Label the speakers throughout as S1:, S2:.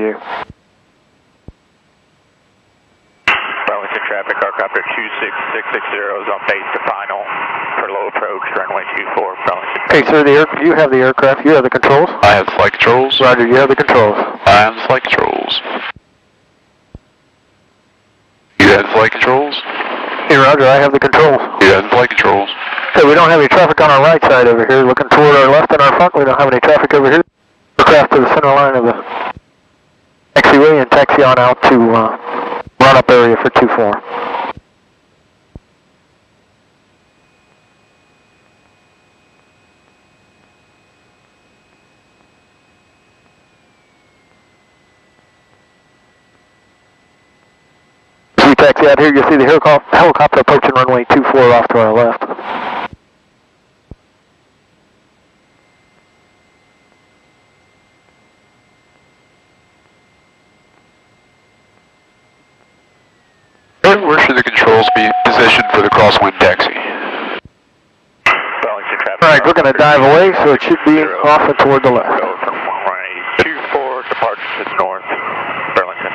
S1: you?
S2: Burlington traffic, helicopter 26660 is on base to final for low approach, runway 24, Burlington.
S1: Okay, sir, you have the aircraft, you have the controls?
S3: I have flight controls.
S1: Roger, you have the controls.
S3: I have flight controls. You have flight controls?
S1: Hey, Roger, I have the controls.
S3: You have flight controls.
S1: Okay, we don't have any traffic on our right side over here. Looking toward our left and our front, we don't have any traffic over here. Aircraft to the center line of the taxiway and taxi on out to run-up area for 24. As we taxi out here, you'll see the helicopter approaching runway 24 off to our left.
S3: Where should the controls be positioned for the crosswind taxi?
S1: Alright, we're going to dive away, so it should be off and toward the left.
S2: Go from runway 24, departure to the north, Burlington.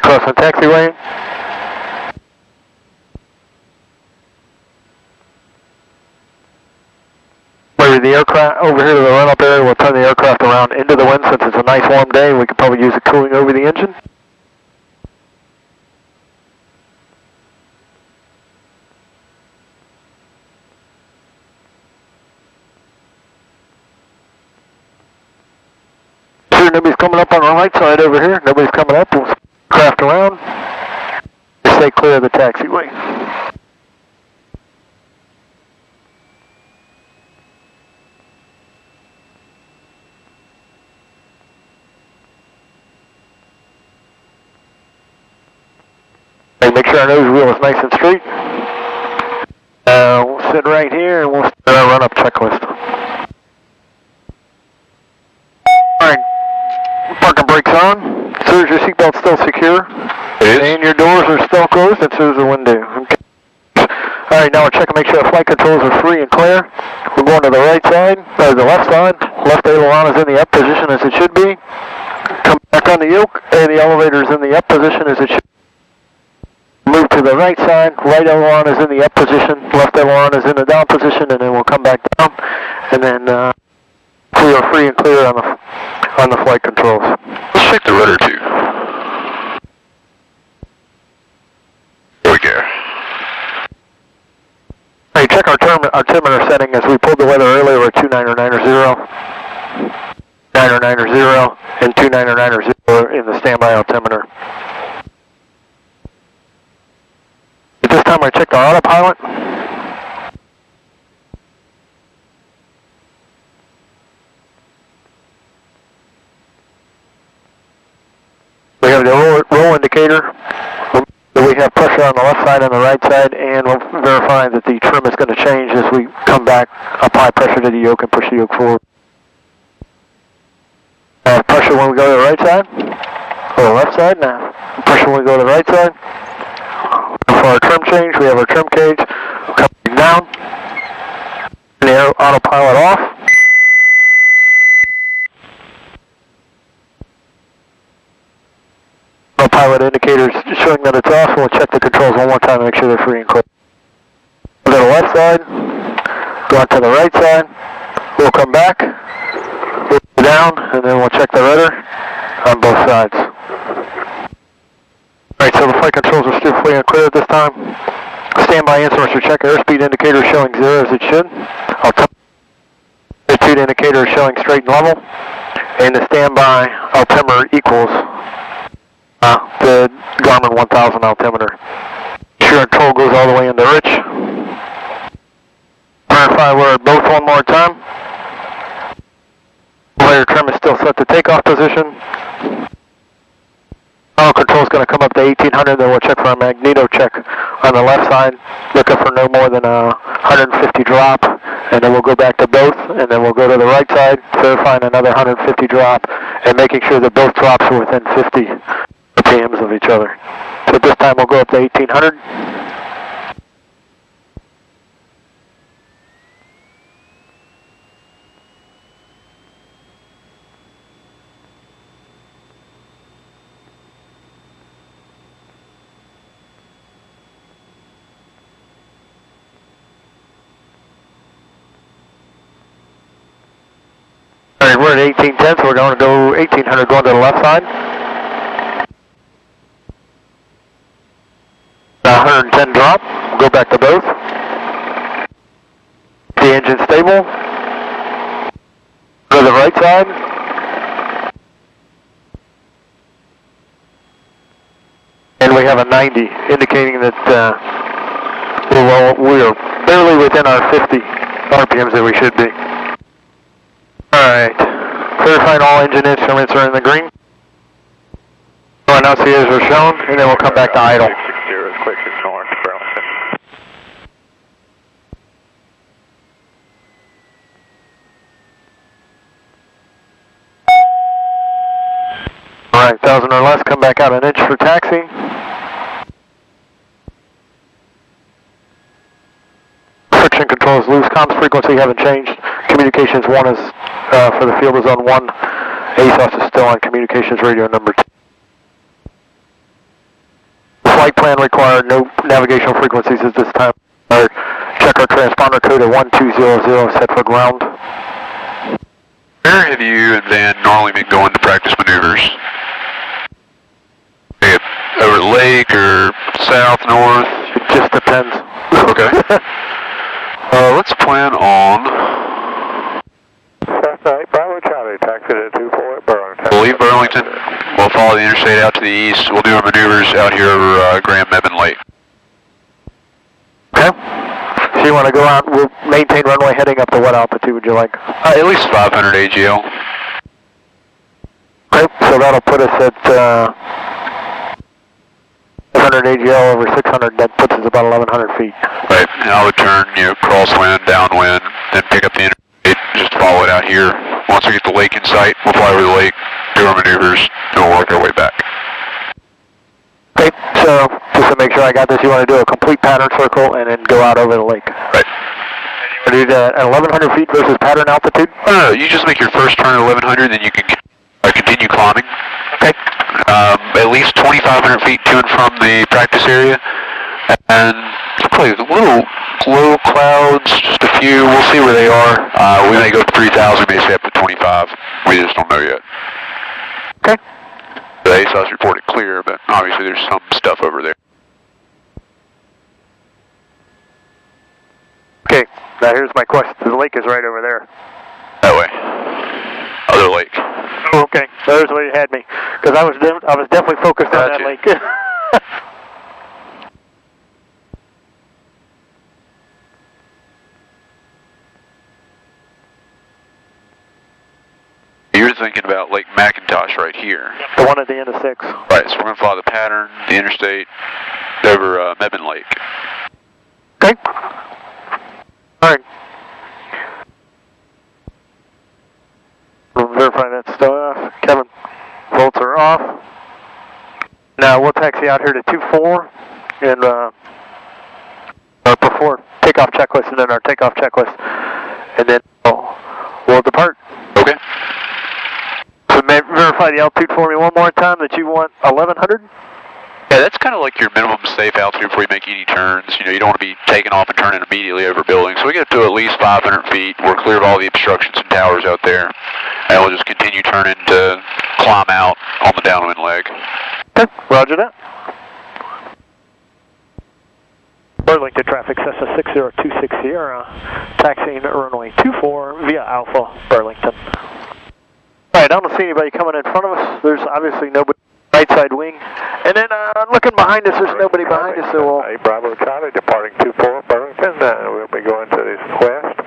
S1: Cross on taxiway. Where the aircraft over here to the run-up area, we'll turn the aircraft around into the wind since it's a nice warm day. We could probably use it cooling over the engine. Sure, nobody's coming up on our right side over here. Nobody's coming up. We'll craft around. Stay clear of the taxiway. Hey, make sure our nose wheel is nice and straight. We'll sit right here and we'll start our run-up checklist. Alright, parking brakes on. Sir, is your seatbelt still secure?
S3: It is.
S1: And your doors are still closed, and so is the window. Okay. Alright, now we're checking to make sure the flight controls are free and clear. We're going to the right side, or the left side. Left aileron is in the up position as it should be. Come back on the yoke, and the elevator is in the up position as it should be. Move to the right side, right aileron is in the up position, left aileron is in the down position, and then we'll come back down, and then we are free and clear on the flight controls.
S3: Let's check the rudder too. There we go.
S1: Hey, check our altimeter setting as we pulled the weather earlier. We're 29990, 990, and 29990 in the standby altimeter. At this time, I checked our autopilot. We have the roll indicator. We have pressure on the left side and the right side, and we'll verify that the trim is going to change as we come back, apply pressure to the yoke and push the yoke forward. Pressure when we go to the right side, or the left side now. Pressure when we go to the right side. For our trim change, we have our trim cage coming down, and the autopilot off. Autopilot indicators showing that it's off, and we'll check the controls one more time to make sure they're free and clear. Go to the left side, go out to the right side, we'll come back, we'll go down, and then we'll check the rudder on both sides. Alright, so the flight controls are still free and clear at this time. Standby instruments are check airspeed indicator showing 0 as it should. Altitude indicator showing straight and level. And the standby altimeter equals the Garmin 1000 altimeter. Sure, control goes all the way into rich. Verify we're at both one more time. Layer trim is still set to takeoff position. Final control's going to come up to 1800, then we'll check for a magneto check on the left side, looking for no more than a 150 drop, and then we'll go back to both, and then we'll go to the right side, verifying another 150 drop, and making sure that both drops are within 50 RPMs of each other. So at this time we'll go up to 1800. Alright, we're at 1810, so we're going to go 1800 going to the left side. 110 drop, go back to both. The engine stable. Go to the right side. And we have a 90, indicating that we are barely within our 50 RPMs that we should be. Alright, verifying all engine instruments are in the green. Annunciators are shown, and then we'll come back to idle.
S2: 660 is quickest north, Burlington.
S1: Alright, 1,000 or less, come back out an inch for taxi. Friction controls loose, comms frequency haven't changed. Communications 1 is, for the field is on 1. ASOS is still on communications radio number 2. Flight plan required, no navigational frequencies at this time. Check our transponder code at 1200, set for ground.
S3: Where have you and Van normally been going to practice maneuvers? Over the lake or south, north?
S1: It just depends.
S3: Okay. Let's plan on...
S2: Cessna 8 Bravo Charlie, taxi to 24 at Burlington.
S3: We'll leave Burlington. We'll follow the interstate out to the east. We'll do our maneuvers out here over Graham Mebane Lake.
S1: Okay. So you want to go out, we'll maintain runway heading up to what altitude would you like?
S3: At least 500 AGL.
S1: Okay, so that'll put us at 500 AGL over 600, that puts us about 1,100 feet.
S3: Right, and I would turn, crosswind, downwind, then pick up the interstate, just follow it out here. Once we get the lake in sight, we'll fly over the lake, do our maneuvers, and we'll work our way back.
S1: Okay, so just to make sure I got this, you want to do a complete pattern circle and then go out over the lake.
S3: Right.
S1: And you want to do that at 1,100 feet versus pattern altitude?
S3: No, you just make your first turn at 1,100, then you can continue climbing.
S1: Okay.
S3: At least 2,500 feet to and from the practice area. And probably a little low clouds, just a few. We'll see where they are. We may go to 3,000, may stay up to 25. We just don't know yet.
S1: Okay.
S3: The ASOS reported clear, but obviously there's some stuff over there.
S1: Okay, now here's my question. The lake is right over there.
S3: That way. Other lake.
S1: Oh, okay, there's where you had me. Because I was definitely focused on that lake.
S3: You're thinking about Lake McIntosh right here.
S1: The one at the end of 6.
S3: Right, so we're going to follow the pattern, the interstate, over Mebane Lake.
S1: Okay. All right. We'll verify that still off. Kevin, volts are off. Now we'll taxi out here to 24 and before takeoff checklist, and then our takeoff checklist, and then we'll depart.
S3: Okay.
S1: So verify the altitude for me one more time that you want 1,100?
S3: Yeah, that's kind of like your minimum safe altitude before you make any turns. You don't want to be taking off and turning immediately over buildings. So we get to at least 500 feet. We're clear of all the obstructions and towers out there. And we'll just continue turning to climb out on the downwind leg.
S1: Okay, roger that. Burlington traffic, Cessna 60260, taxiing runway 24 via Alpha, Burlington. All right, I don't see anybody coming in front of us. There's obviously nobody right side wing. And then looking behind us, there's nobody behind us, so we'll...
S2: Hey, Bravo Charlie, departing 24 Burlington. We'll be going to the west.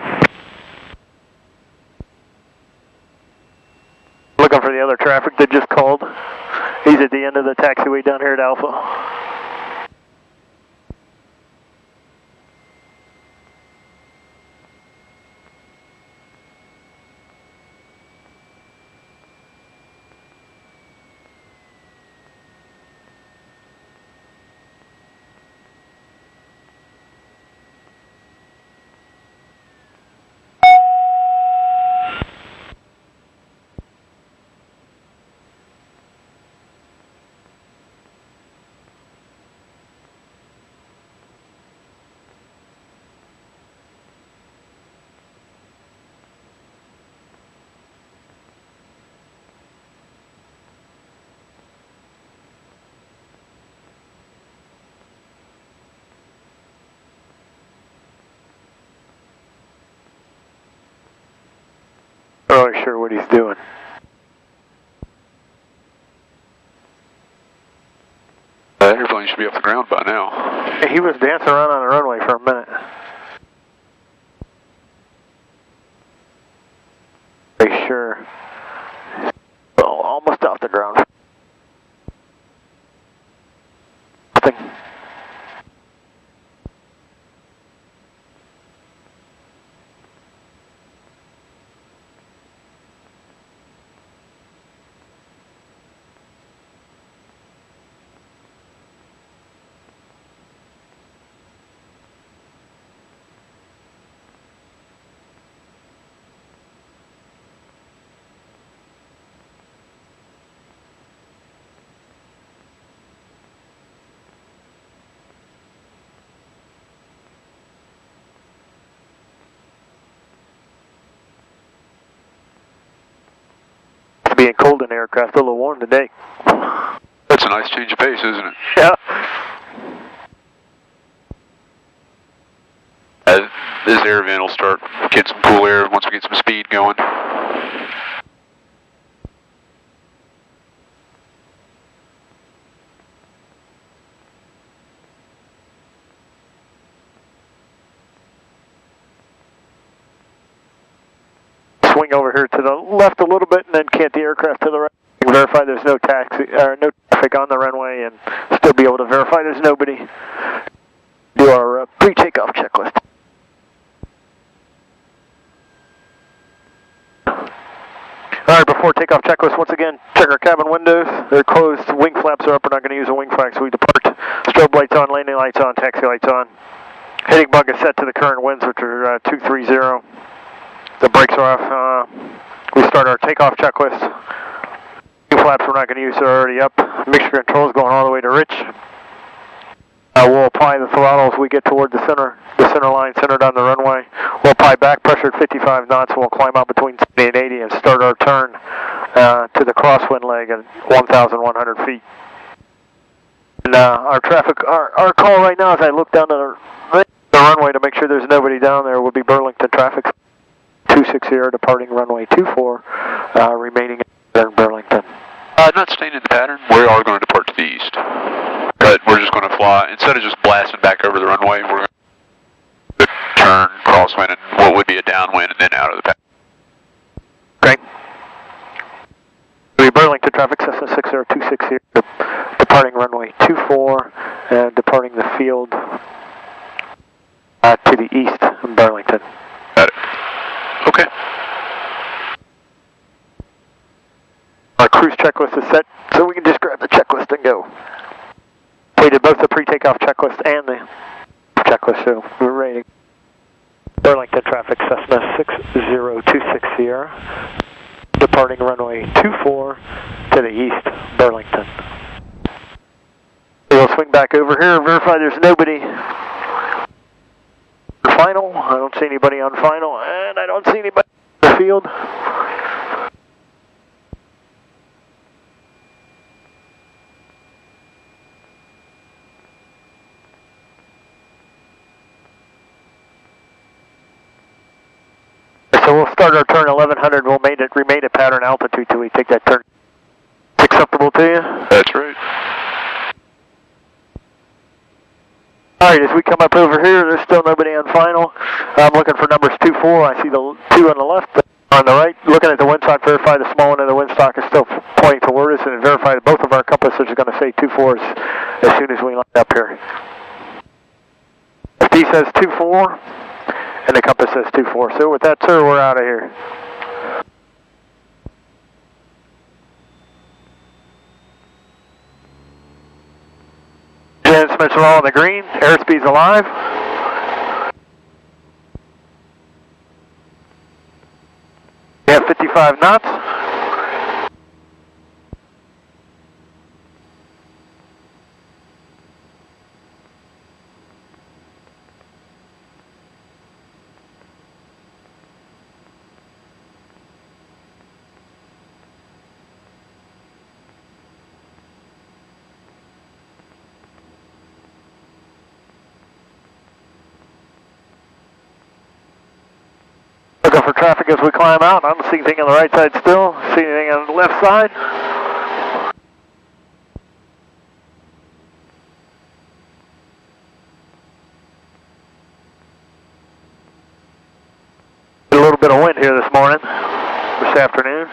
S1: Looking for the other traffic that just called. He's at the end of into the taxiway down here at Alpha. Not really sure what he's doing.
S3: Airplane should be off the ground by now.
S1: He was dancing around on the runway for a minute. Pretty sure. Well, almost off the ground. Nothing. Being cold in the aircraft, a little warm today.
S3: That's a nice change of pace, isn't it?
S1: Yeah.
S3: This air vent will start getting some cool air once we get some speed going.
S1: Swing over here to the left a little bit and then cant the aircraft to the right. Verify there's no taxi or no traffic on the runway and still be able to verify there's nobody. Do our pre-takeoff checklist. Alright, before takeoff checklist, once again, check our cabin windows. They're closed, wing flaps are up, we're not going to use a wing flag, so we depart. Strobe lights on, landing lights on, taxi lights on. Heading bug is set to the current winds, which are 230. The brakes are off. We start our takeoff checklist. Wing flaps we're not going to use, they're already up. Mixture controls going all the way to Rich. We'll apply the throttle as we get toward the center line, centered on the runway. We'll apply back pressure at 55 knots, and we'll climb out between 70 and 80 and start our turn to the crosswind leg at 1,100 feet. And our call right now, as I look down to the runway to make sure there's nobody down there, will be Burlington traffic 260 departing runway 24, remaining in Burlington.
S3: Not staying in the pattern. We are going to depart to the east. But we're just going to fly. Instead of just blasting back over the runway, we're going to turn, crosswind, and what would be a downwind, and then out of the pattern.
S1: Okay. Burlington traffic, Cessna 60260, departing runway 24, and departing the field to the east in Burlington.
S3: Got it. Okay.
S1: Our cruise checklist is set, so we can just grab the checklist and go. We did both the pre-takeoff checklist and the checklist, so we're ready. Burlington traffic, Cessna 60260, departing runway 24 to the east, Burlington. We'll swing back over here and verify there's nobody. Final, I don't see anybody on final, and I don't see anybody in the field. So we'll start our turn 1100. We'll remain at pattern altitude till we take that turn. Acceptable to you?
S3: That's right.
S1: All right, as we come up over here, there's still nobody on final. I'm looking for numbers 24. I see the 2 on the left, On the right, looking at the windsock, verify the small end of the windsock is still pointing toward us, and verify that both of our compasses are going to say 2-4 as soon as we line up here. FD says 2-4, and the compass says 2-4. So with that, sir, we're out of here. Instruments are all on the green, airspeed's alive. We have 55 knots. Looking for traffic as we climb out. I don't see anything on the right side still. See anything on the left side? A little bit of wind here this morning, this afternoon.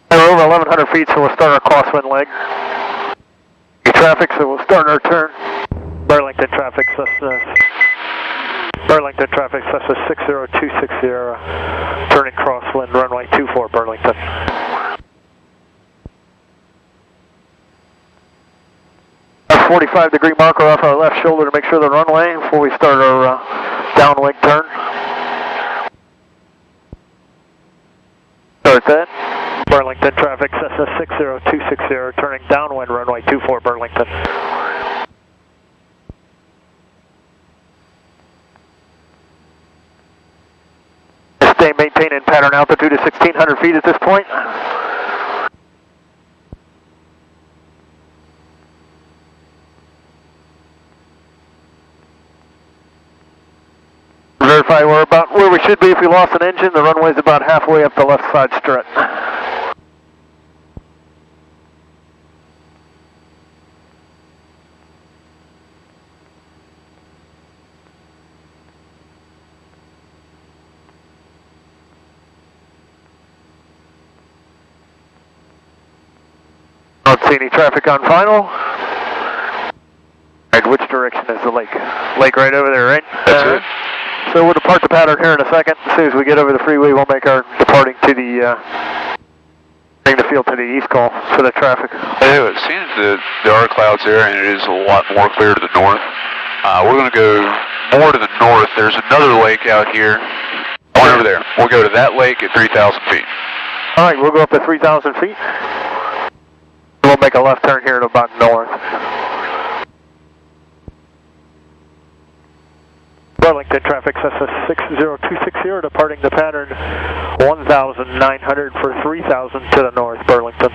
S1: We're over 1,100 feet, so we'll start our crosswind leg. Traffic, so we'll start our turn. Burlington traffic, Cessna 60260, turning crosswind, runway 24, Burlington. A 45-degree marker off our left shoulder to make sure the runway before we start our downwind turn. Start that. Burlington traffic, Cessna 60260, turning downwind, runway 24, Burlington. Stay maintaining pattern altitude of 1,600 feet at this point. Verify we're about where we should be if we lost an engine. The runway's about halfway up the left side strut. Don't see any traffic on final. Alright, which direction is the lake? Lake right over there, right?
S3: That's it.
S1: So we'll depart the pattern here in a second. As soon as we get over the freeway, we'll make our departing to the, bring the field to the east call for the traffic.
S3: Anyway, it seems that there are clouds there, and it is a lot more clear to the north. We're going to go more to the north. There's another lake out here. One over there. We'll go to that lake at 3,000 feet.
S1: Alright, we'll go up to 3,000 feet. We'll make a left turn here to about north. Burlington traffic, Cessna 60260, departing the pattern 1,900 for 3,000 to the north, Burlington.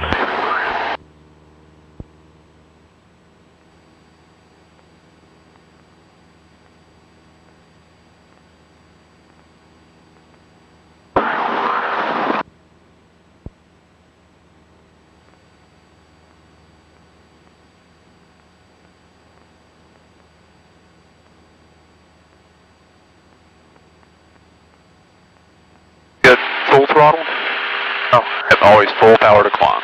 S3: Full throttle? No, have always full power to climb.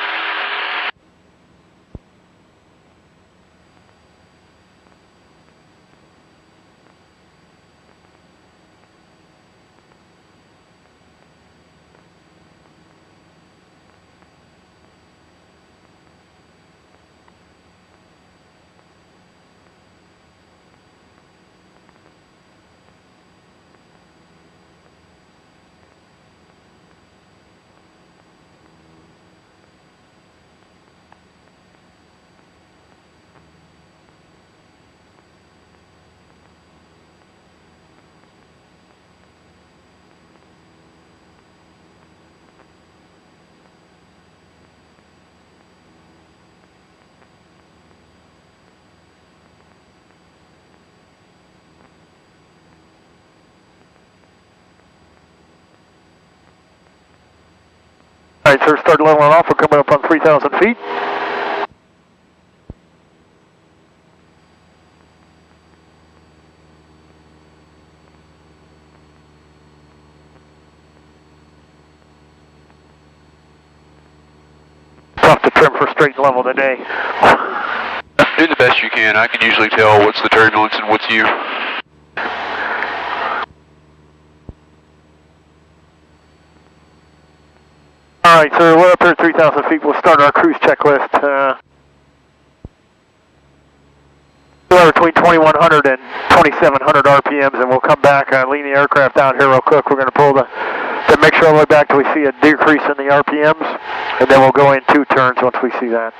S3: Alright, sir, start leveling off. We're coming up on 3,000 feet.
S1: tough to trim for straight and level today.
S3: Do the best you can. I can usually tell what's the turbulence and what's you.
S1: Alright, sir, we're up here at 3,000 feet. We'll start our cruise checklist. We're between 2,100 and 2,700 RPMs, and we'll come back, lean the aircraft down here real quick. We're going to pull the mixture all the way back till we see a decrease in the RPMs, and then we'll go in 2 turns once we see that.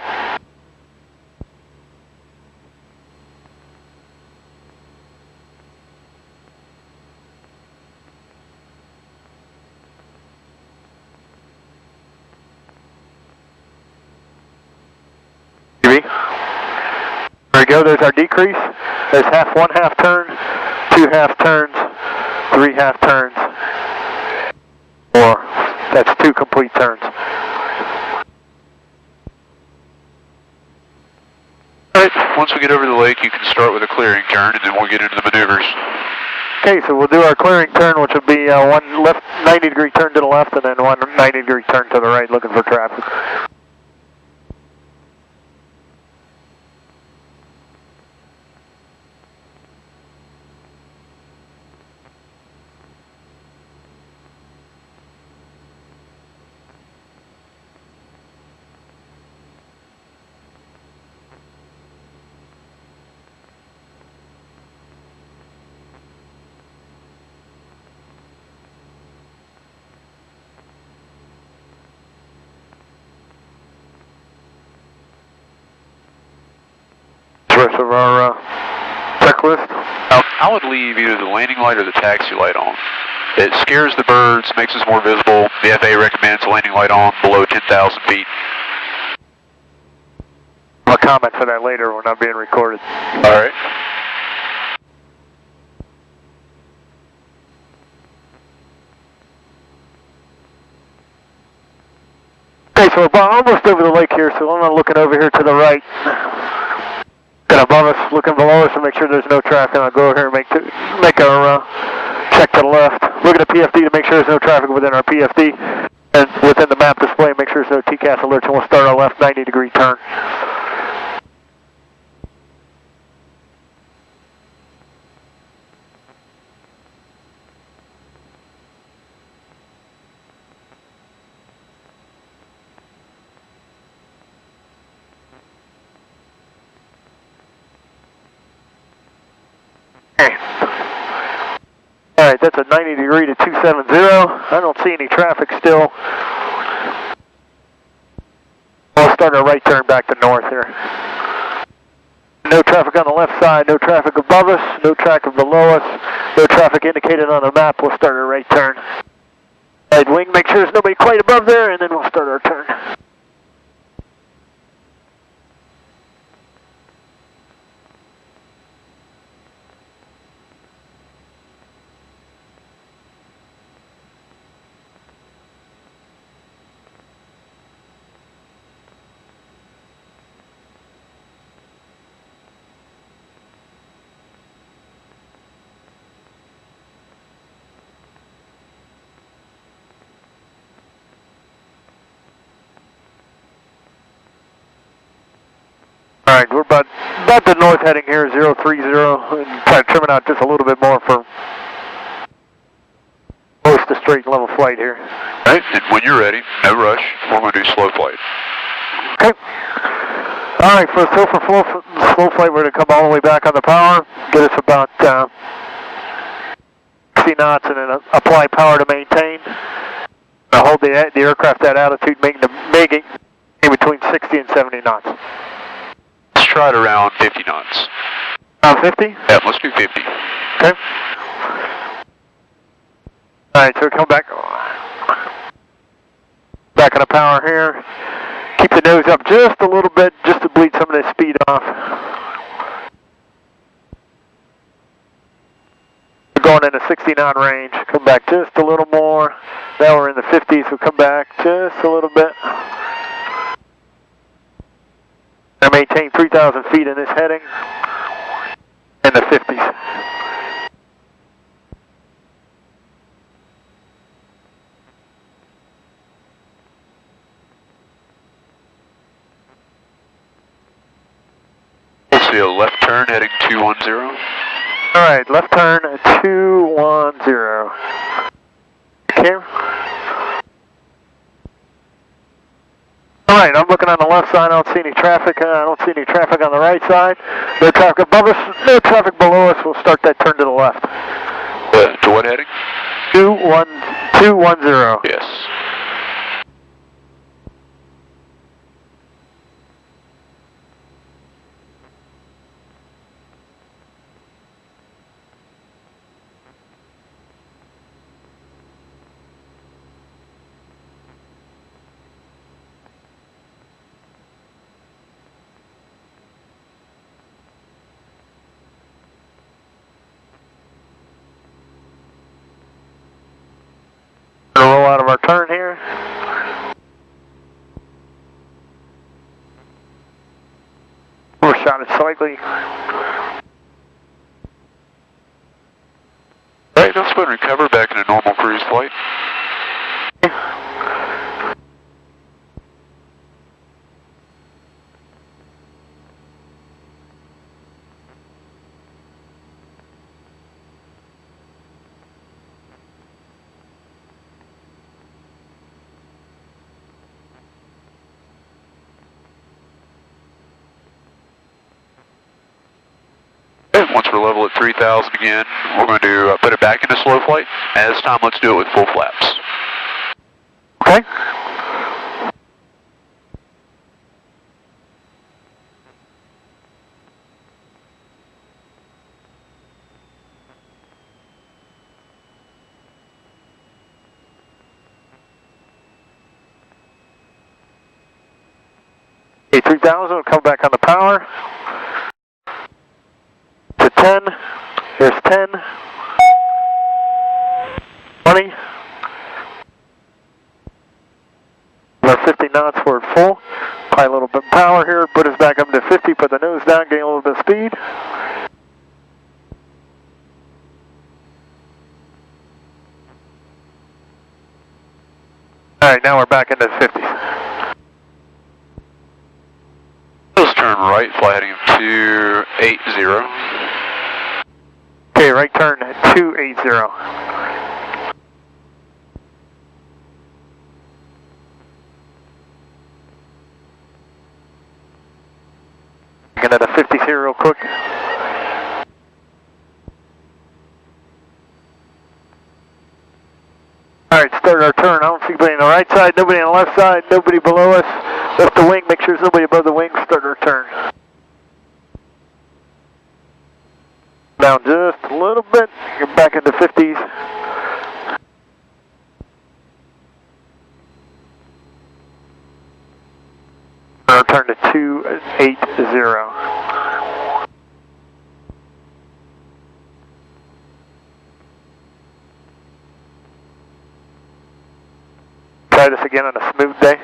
S1: There we go, there's our decrease. There's one half turn, 2 half turns, 3 half turns, 4. That's 2 complete turns.
S3: Alright, once we get over the lake, you can start with a clearing turn, and then we'll get into the maneuvers.
S1: Okay, so we'll do our clearing turn, which will be one left 90-degree turn to the left, and then one 90-degree turn to the right, looking for traffic. Rest of our checklist.
S3: I would leave either the landing light or the taxi light on. It scares the birds, makes us more visible. The FAA recommends a landing light on below 10,000 feet.
S1: I'll comment for that later. We're not being recorded.
S3: All right.
S1: Okay, so we're almost over the lake here, so I'm looking over here to the right. Got above us, looking below us to make sure there's no traffic. I'll go over here and make our check to the left. Look at the PFD to make sure there's no traffic within our PFD. And within the map display, make sure there's no TCAS alerts, and we'll start our left 90-degree turn. Alright, that's a 90-degree to 270. I don't see any traffic still. We'll start our right turn back to north here. No traffic on the left side, no traffic above us, no traffic below us, no traffic indicated on the map. We'll start our right turn. Right wing, make sure there's nobody quite above there, and then we'll start our turn. Alright, we're about the north heading here, 030, and try to trim it out just a little bit more for close to straight and level flight here.
S3: Alright, and when you're ready, no rush, we're going to do slow flight.
S1: Okay. Alright, for slow flight, we're going to come all the way back on the power, get us about 60 knots, and then apply power to maintain. Hold the aircraft at altitude, making in between 60 and 70 knots.
S3: Let's try it around 50 knots.
S1: Around 50?
S3: Yeah, let's do 50.
S1: Okay. Alright, so we come back on the power here. Keep the nose up just a little bit, just to bleed some of the speed off. We're going in the 60 knot range. Come back just a little more. Now we're in the 50s, so come back just a little bit. I maintain 3,000 feet in this heading, in the 50s.
S3: see a left turn heading 210.
S1: Alright, left turn 210. Okay. Alright, I'm looking on the left side, I don't see any traffic. I don't see any traffic on the right side. No traffic above us, no traffic below us. We'll start that turn to the left.
S3: To what heading?
S1: 210.
S3: Yes.
S1: Roll out of our turn here. Overshot it slightly.
S3: Alright, let's go and recover back in a normal cruise flight. Once we're level at 3,000 again, we're going to put it back into slow flight. And this time, let's do it with full flaps.
S1: Okay. Okay, 3,000, we'll come back on the power. To 10, here's 10, 20, about 50 knots, we're at full. Apply a little bit of power here, put us back up to 50, put the nose down, gain a little bit of speed. Alright, now we're back into the 50s.
S3: Let's turn right, fly heading 280.
S1: Okay, right turn at 280. Get at a 50s here real quick. Alright, start our turn. I don't see anybody on the right side, nobody on the left side, nobody below us. Lift the wing, make sure there's nobody above the wing, start our turn. Down just a little bit, you're back into 50s. I'll turn to 280. Try this again on a smooth day.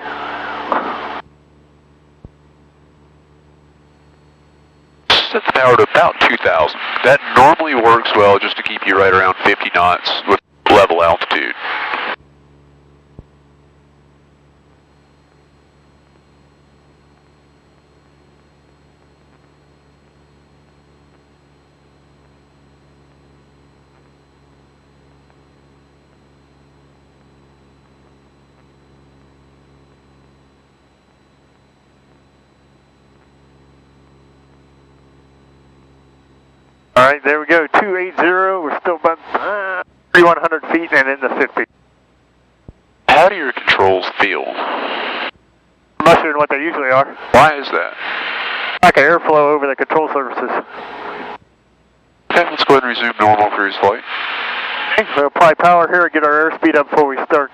S3: Set the power to about 2,000. That normally works well just to keep you right around 50 knots with level altitude.
S1: Alright, there we go, 280, we're still about 3,100 feet and in the 50.
S3: How do your controls feel?
S1: Much than what they usually are.
S3: Why is that?
S1: Lack of airflow over the control surfaces.
S3: Okay, let's go ahead and resume normal cruise flight.
S1: Okay, we'll apply power here and get our airspeed up before we start.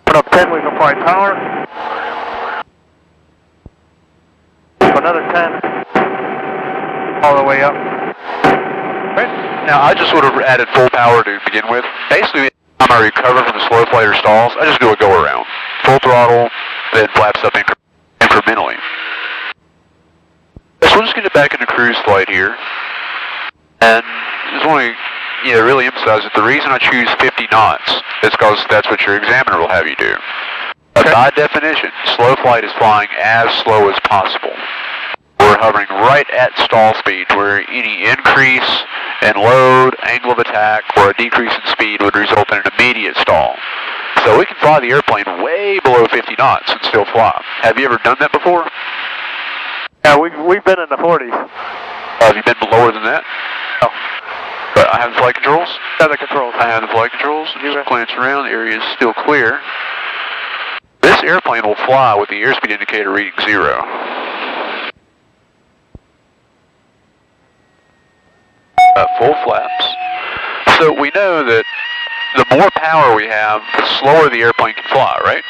S1: Put up 10, we can apply power. Another 10, all the way up.
S3: Right. Now, I just would have added full power to begin with. Basically, I'm I recover from the slow flight or stalls, I just do a go around. Full throttle, then flaps up incrementally. So we'll just get it back into cruise flight here. And just want to really emphasize that the reason I choose 50 knots is because that's what your examiner will have you do. But by definition, slow flight is flying as slow as possible. We're hovering right at stall speed, where any increase in load, angle of attack, or a decrease in speed would result in an immediate stall. So we can fly the airplane way below 50 knots and still fly. Have you ever done that before?
S1: Yeah, we've been in the 40s.
S3: Have you been lower than that?
S1: No.
S3: But I have the flight controls?
S1: Yeah, the controls.
S3: I have the flight controls. Just glance around, the area is still clear. This airplane will fly with the airspeed indicator reading 0. Full flaps. So we know that the more power we have, the slower the airplane can fly, right?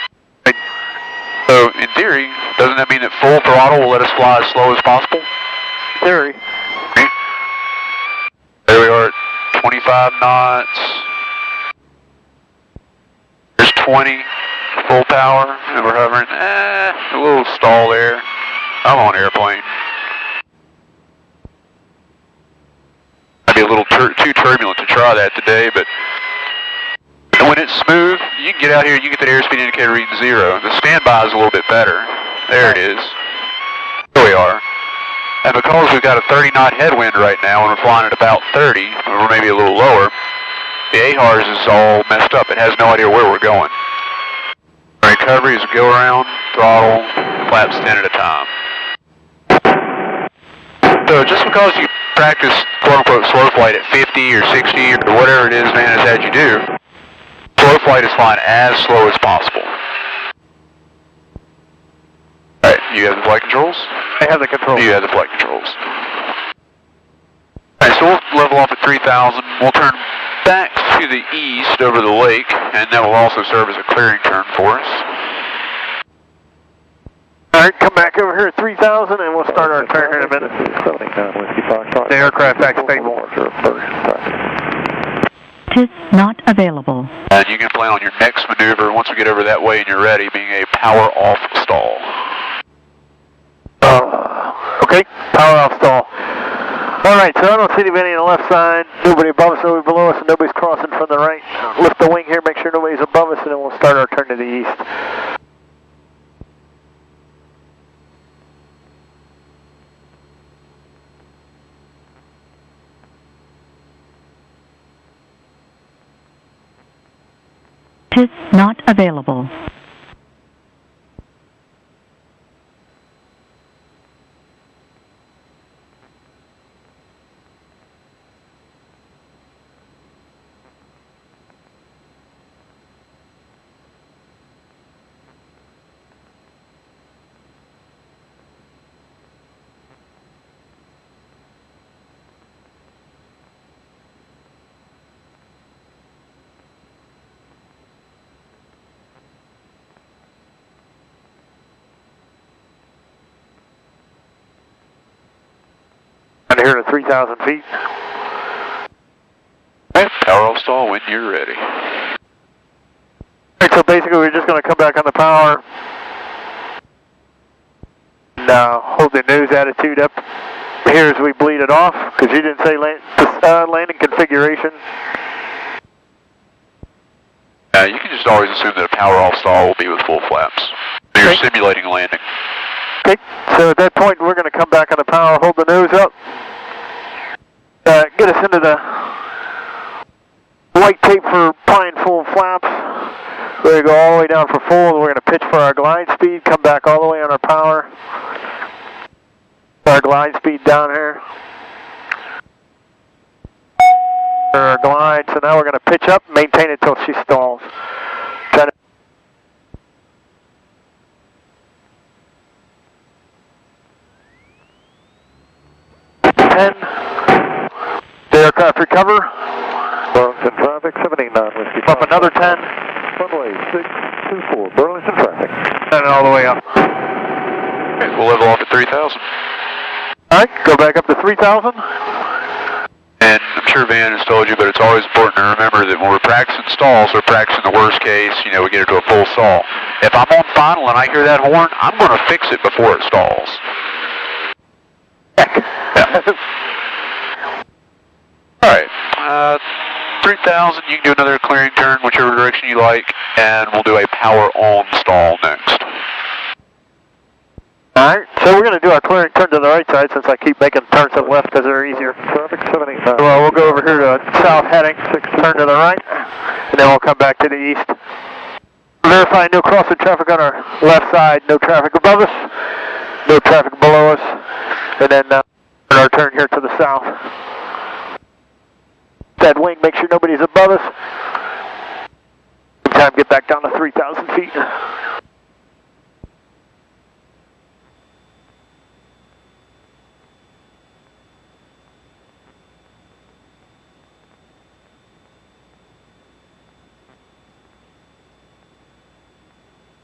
S3: So in theory, doesn't that mean that full throttle will let us fly as slow as possible?
S1: Theory.
S3: Okay. There we are at 25 knots. There's 20, full power, and we're hovering. A little stall there. I'm on airplane. Might be a little too turbulent to try that today, but when it's smooth, you can get out here, you get that airspeed indicator reading 0. The standby is a little bit better. There it is. There we are. And because we've got a 30-knot headwind right now, and we're flying at about 30, or maybe a little lower, the AHRS is all messed up. It has no idea where we're going. Recovery is go around, throttle, flaps 10 at a time. So just because you practice quote-unquote slow flight at 50 or 60 or whatever it is, man, is that you do, slow flight is flying as slow as possible. Alright, you have the flight controls?
S1: I have the controls.
S3: You have the flight controls. Alright, so we'll level off at 3,000. We'll turn back to the east over the lake, and that will also serve as a clearing turn for us.
S1: Alright, come back over here at 3,000 and we'll start our turn here in a minute. The aircraft back stable.
S4: Is not available.
S3: And you can plan on your next maneuver once we get over that way and you're ready, being a power off stall.
S1: Okay, power off stall. Alright, so I don't see anybody on the left side, nobody above us, nobody below us, and nobody's crossing from the right. Lift the wing here, make sure nobody's above us, and then we'll start our turn to the east.
S4: Is not available.
S1: Here to 3,000 feet.
S3: Okay, power off stall when you're ready.
S1: Alright, so basically we're just going to come back on the power. And hold the nose attitude up here as we bleed it off, because you didn't say landing configuration.
S3: You can just always assume that a power off stall will be with full flaps. So you're simulating a landing.
S1: Okay, so at that point we're going to come back on the power, hold the nose up. Get us into the white tape for flying full flaps. We're going to go all the way down for full, and we're going to pitch for our glide speed, come back all the way on our power. Our glide speed down here. Our glide, so now we're going to pitch up, maintain it till she stalls. Try to 10. The aircraft recover.
S5: Burlington traffic, 79 Whiskey.
S1: Up another 10.
S5: Runway 624, Burlington traffic.
S1: And all the way up.
S3: Okay, we'll level off at 3,000.
S1: Alright, go back up to 3,000.
S3: And I'm sure Van has told you, but it's always important to remember that when we're practicing stalls, we're practicing the worst case, we get it to a full stall. If I'm on final and I hear that horn, I'm going to fix it before it stalls. Yeah. Alright, 3000, you can do another clearing turn, whichever direction you like, and we'll do a power on stall next.
S1: Alright, so we're going to do our clearing turn to the right side since I keep making turns to the left because they're easier.
S5: Traffic 79.
S1: Well, we'll go over here to south heading, turn to the right, and then we'll come back to the east. Verify no crossing traffic on our left side, no traffic above us, no traffic below us, and then our turn here to the south. That wing, make sure nobody's above us. Time to get back down to 3,000 feet.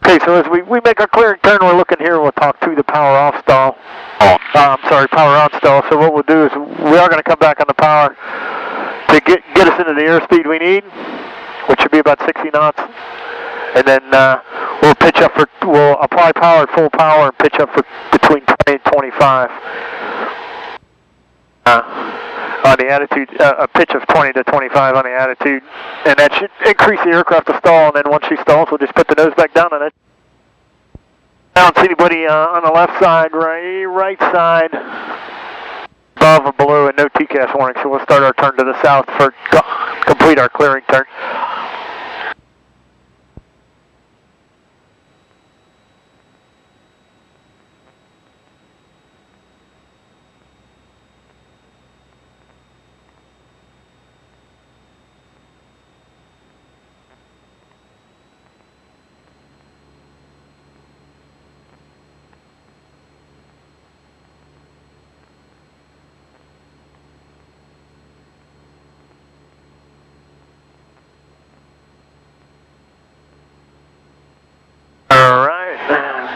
S1: Okay, so as we make our clearing turn, we're looking here, we'll talk to the power off stall. Power on stall. So what we'll do is we are going to come back on the power to get us into the airspeed we need, which should be about 60 knots. And then we'll apply power at full power and pitch up for between 20 and 25. On the attitude, a pitch of 20 to 25 on the attitude, and that should increase the aircraft to stall. And then once she stalls, we'll just put the nose back down on it. I don't see anybody on the left side, right side, above or below, and no TCAS warning. So we'll start our turn to the south for complete our clearing turn.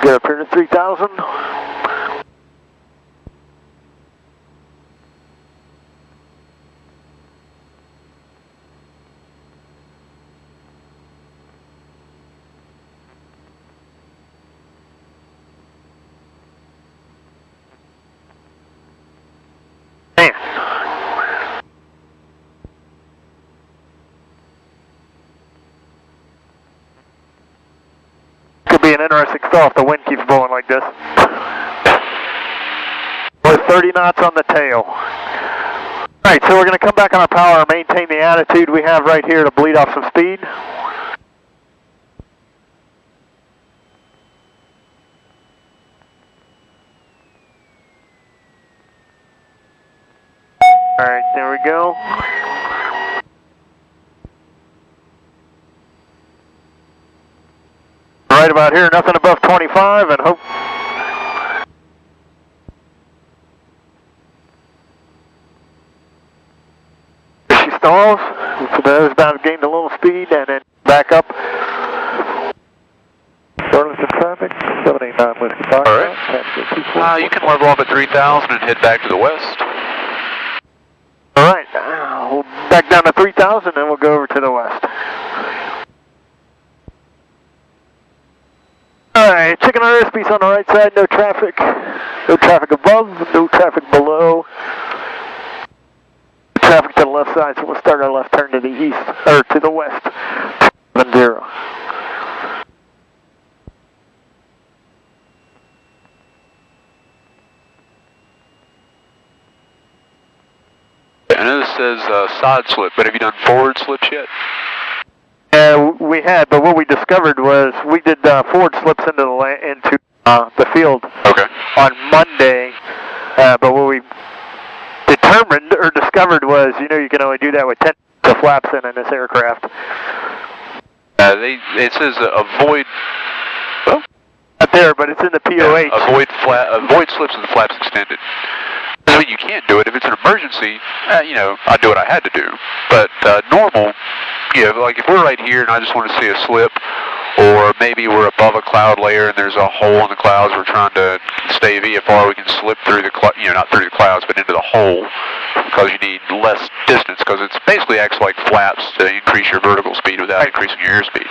S1: Get up here to 3,000. Be an interesting stall if the wind keeps blowing like this. We're 30 knots on the tail. Alright, so we're going to come back on our power and maintain the attitude we have right here to bleed off some speed. Alright, there we go. Right about here, nothing above 25, and hope. She stalls, so the nose bound gained a little speed, and then back up.
S5: Burlington traffic, 789 Whiskey Fox.
S3: All right. You can level up at 3,000 and head back to the west.
S1: All right, we'll back down to 3,000, and we'll go over to the west. Alright, checking our airspace on the right side, no traffic above, no traffic below, traffic to the left side, so we'll start our left turn to the east, or to the west, 70.
S3: I know this says side slip, but have you done forward slips yet?
S1: We had, but what we discovered was we did forward slips into the field on Monday. But what we determined or discovered was, you can only do that with 10 flaps in this aircraft.
S3: It says avoid. Well,
S1: not there, but it's in the POH.
S3: Avoid slips with the flaps extended. I mean, you can't do it if it's an emergency. I do what I had to do. But normal. Like if we're right here and I just want to see a slip, or maybe we're above a cloud layer and there's a hole in the clouds, we're trying to stay VFR, we can slip through the, not through the clouds, but into the hole, because you need less distance, because it basically acts like flaps to increase your vertical speed without increasing your airspeed.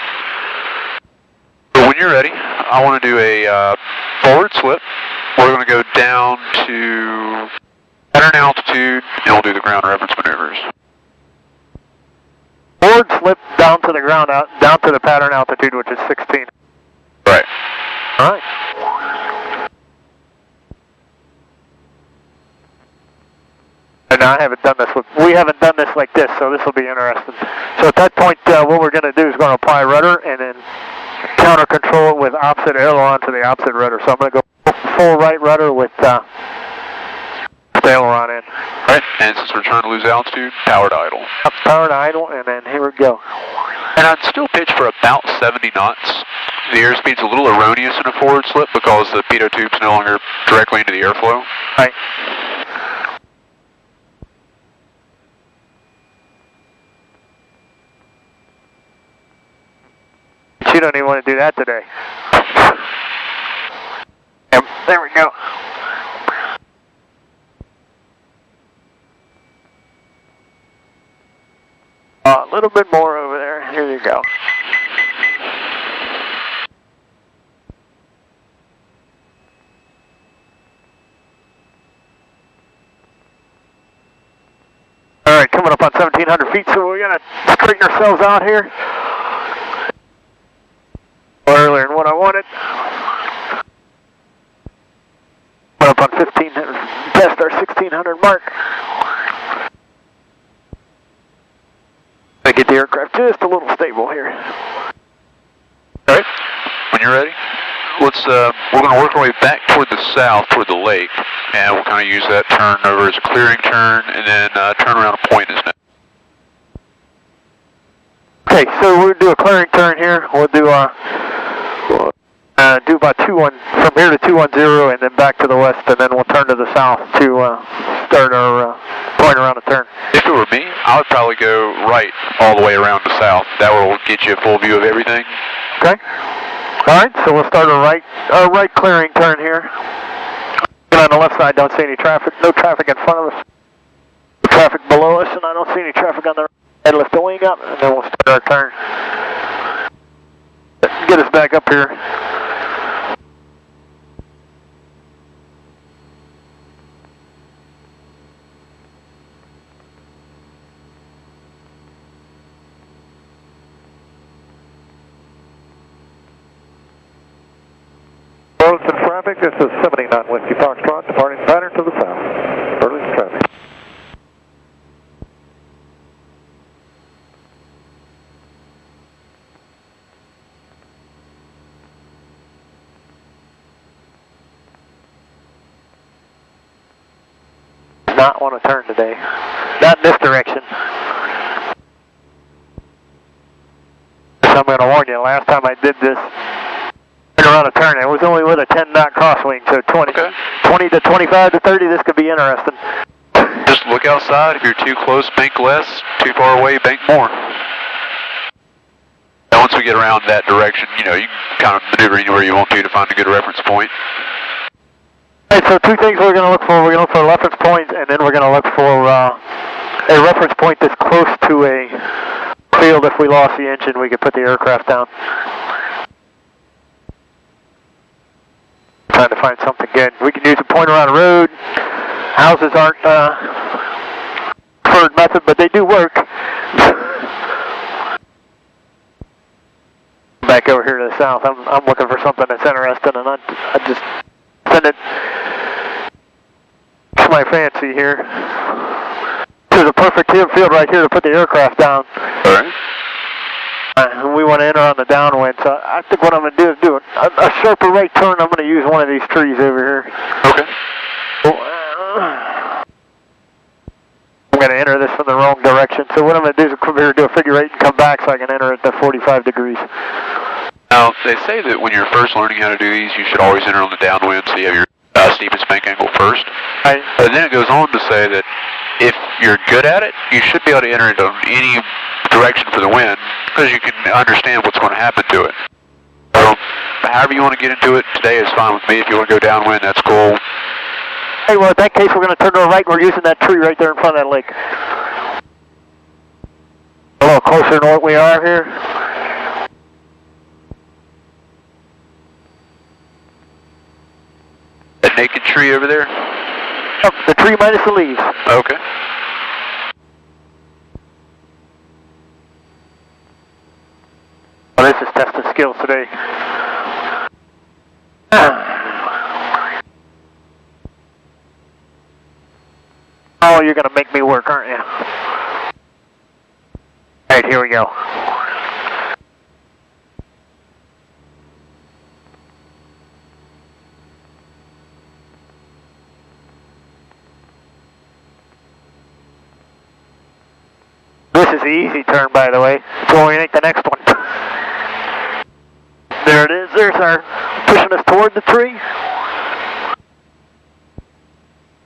S3: So when you're ready, I want to do a forward slip. We're going to go down to 100 altitude, and we'll do the ground reference maneuvers.
S1: forward slip down to the ground, down to the pattern altitude, which is 16.
S3: Right.
S1: All right. And I haven't done this we haven't done this like this, so this will be interesting. So at that point, what we're going to do is going to apply rudder and then counter control it with opposite aileron to the opposite rudder. So I'm going to go full right rudder with the aileron in.
S3: All right, and since we're trying to lose altitude, power to idle.
S1: Power to idle, and then here we go.
S3: And I'd still pitch for about 70 knots. The airspeed's a little erroneous in a forward slip because the pitot tube's no longer directly into the airflow.
S1: Right. You don't even want to do that today. Yep, there we go. A little bit more over there. Here you go. All right, coming up on 1,700 feet, so we're going to straighten ourselves out here. Earlier than what I wanted. Went up on 1,500, past our 1,600 mark. I get the aircraft just a little stable here.
S3: All right, when you're ready, we're going to work our way back toward the south, toward the lake, and we'll kind of use that turn over as a clearing turn, and then turn around a point is next.
S1: Okay, so we'll do a clearing turn here. We'll do do about from here to 210 and then back to the west, and then we'll turn to the south to start our point around the turn.
S3: If it were me, I would probably go right all the way around to south. That will get you a full view of everything.
S1: Okay. All right, so we'll start our right clearing turn here. And on the left side, don't see any traffic. No traffic in front of us. No traffic below us, and I don't see any traffic on the right. And lift the wing up, and then we'll start our turn. Get us back up here.
S5: Burlington traffic, this is 79 Whiskey Foxtrot, departing pattern to the south. Burlington traffic.
S1: Not want to turn today. Not in this direction. So I'm going to warn you, last time I did this, around a turn, it was only with a 10-knot crosswind, so 20 to 25 to 30, this could be interesting.
S3: Just look outside. If you're too close, bank less. Too far away, bank more. And once we get around that direction, you can kind of maneuver anywhere you want to find a good reference point.
S1: All right, so two things we're going to look for. We're going to look for a reference point, and then we're going to look for a reference point that's close to a field. If we lost the engine, we could put the aircraft down. Trying to find something good. We can use a point around a road. Houses aren't preferred method, but they do work. Back over here to the south, I'm looking for something that's interesting, and I just send it to my fancy here. There's a perfect field right here to put the aircraft down.
S3: All right.
S1: We want to enter on the downwind, so I think what I'm going to do is do a sharper right turn. I'm going to use one of these trees over here.
S3: Okay.
S1: I'm going to enter this from the wrong direction, so what I'm going to do is come here, do a figure eight, and come back so I can enter it at 45 degrees.
S3: Now, they say that when you're first learning how to do these, you should always enter on the downwind, so you have your steepest bank angle first.
S1: Right.
S3: And then it goes on to say that if you're good at it, you should be able to enter it on any direction for the wind, because you can understand what's going to happen to it. So, however you want to get into it today is fine with me. If you want to go downwind, that's cool.
S1: Hey, well, in that case, we're going to turn to the right. We're using that tree right there in front of that lake. A little closer than what we are here.
S3: That naked tree over there?
S1: Yep, the tree minus the leaves.
S3: Okay.
S1: This is testing skills today. Oh, you're going to make me work, aren't you? All right, here we go. This is the easy turn, by the way. So we make the next one. There it is. There's our pushing us toward the tree.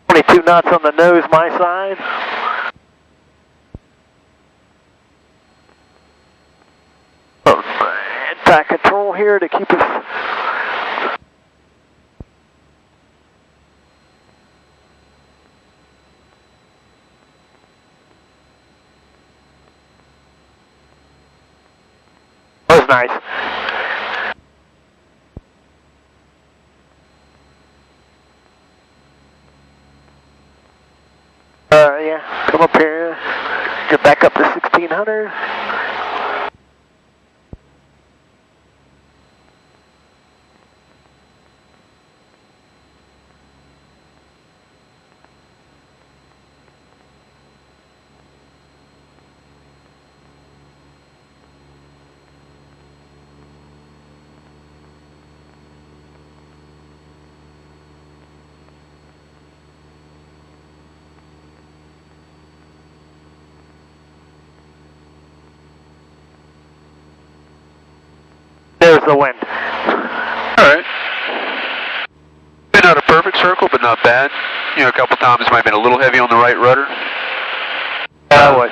S1: 22 knots on the nose, my side. Anti-control here to keep us. That was nice. Yeah, come up here, get back up to 1600. There's the wind.
S3: Alright. Been out a perfect circle, but not bad. You know, a couple times might have been a little heavy on the right rudder.
S1: Yeah, it was.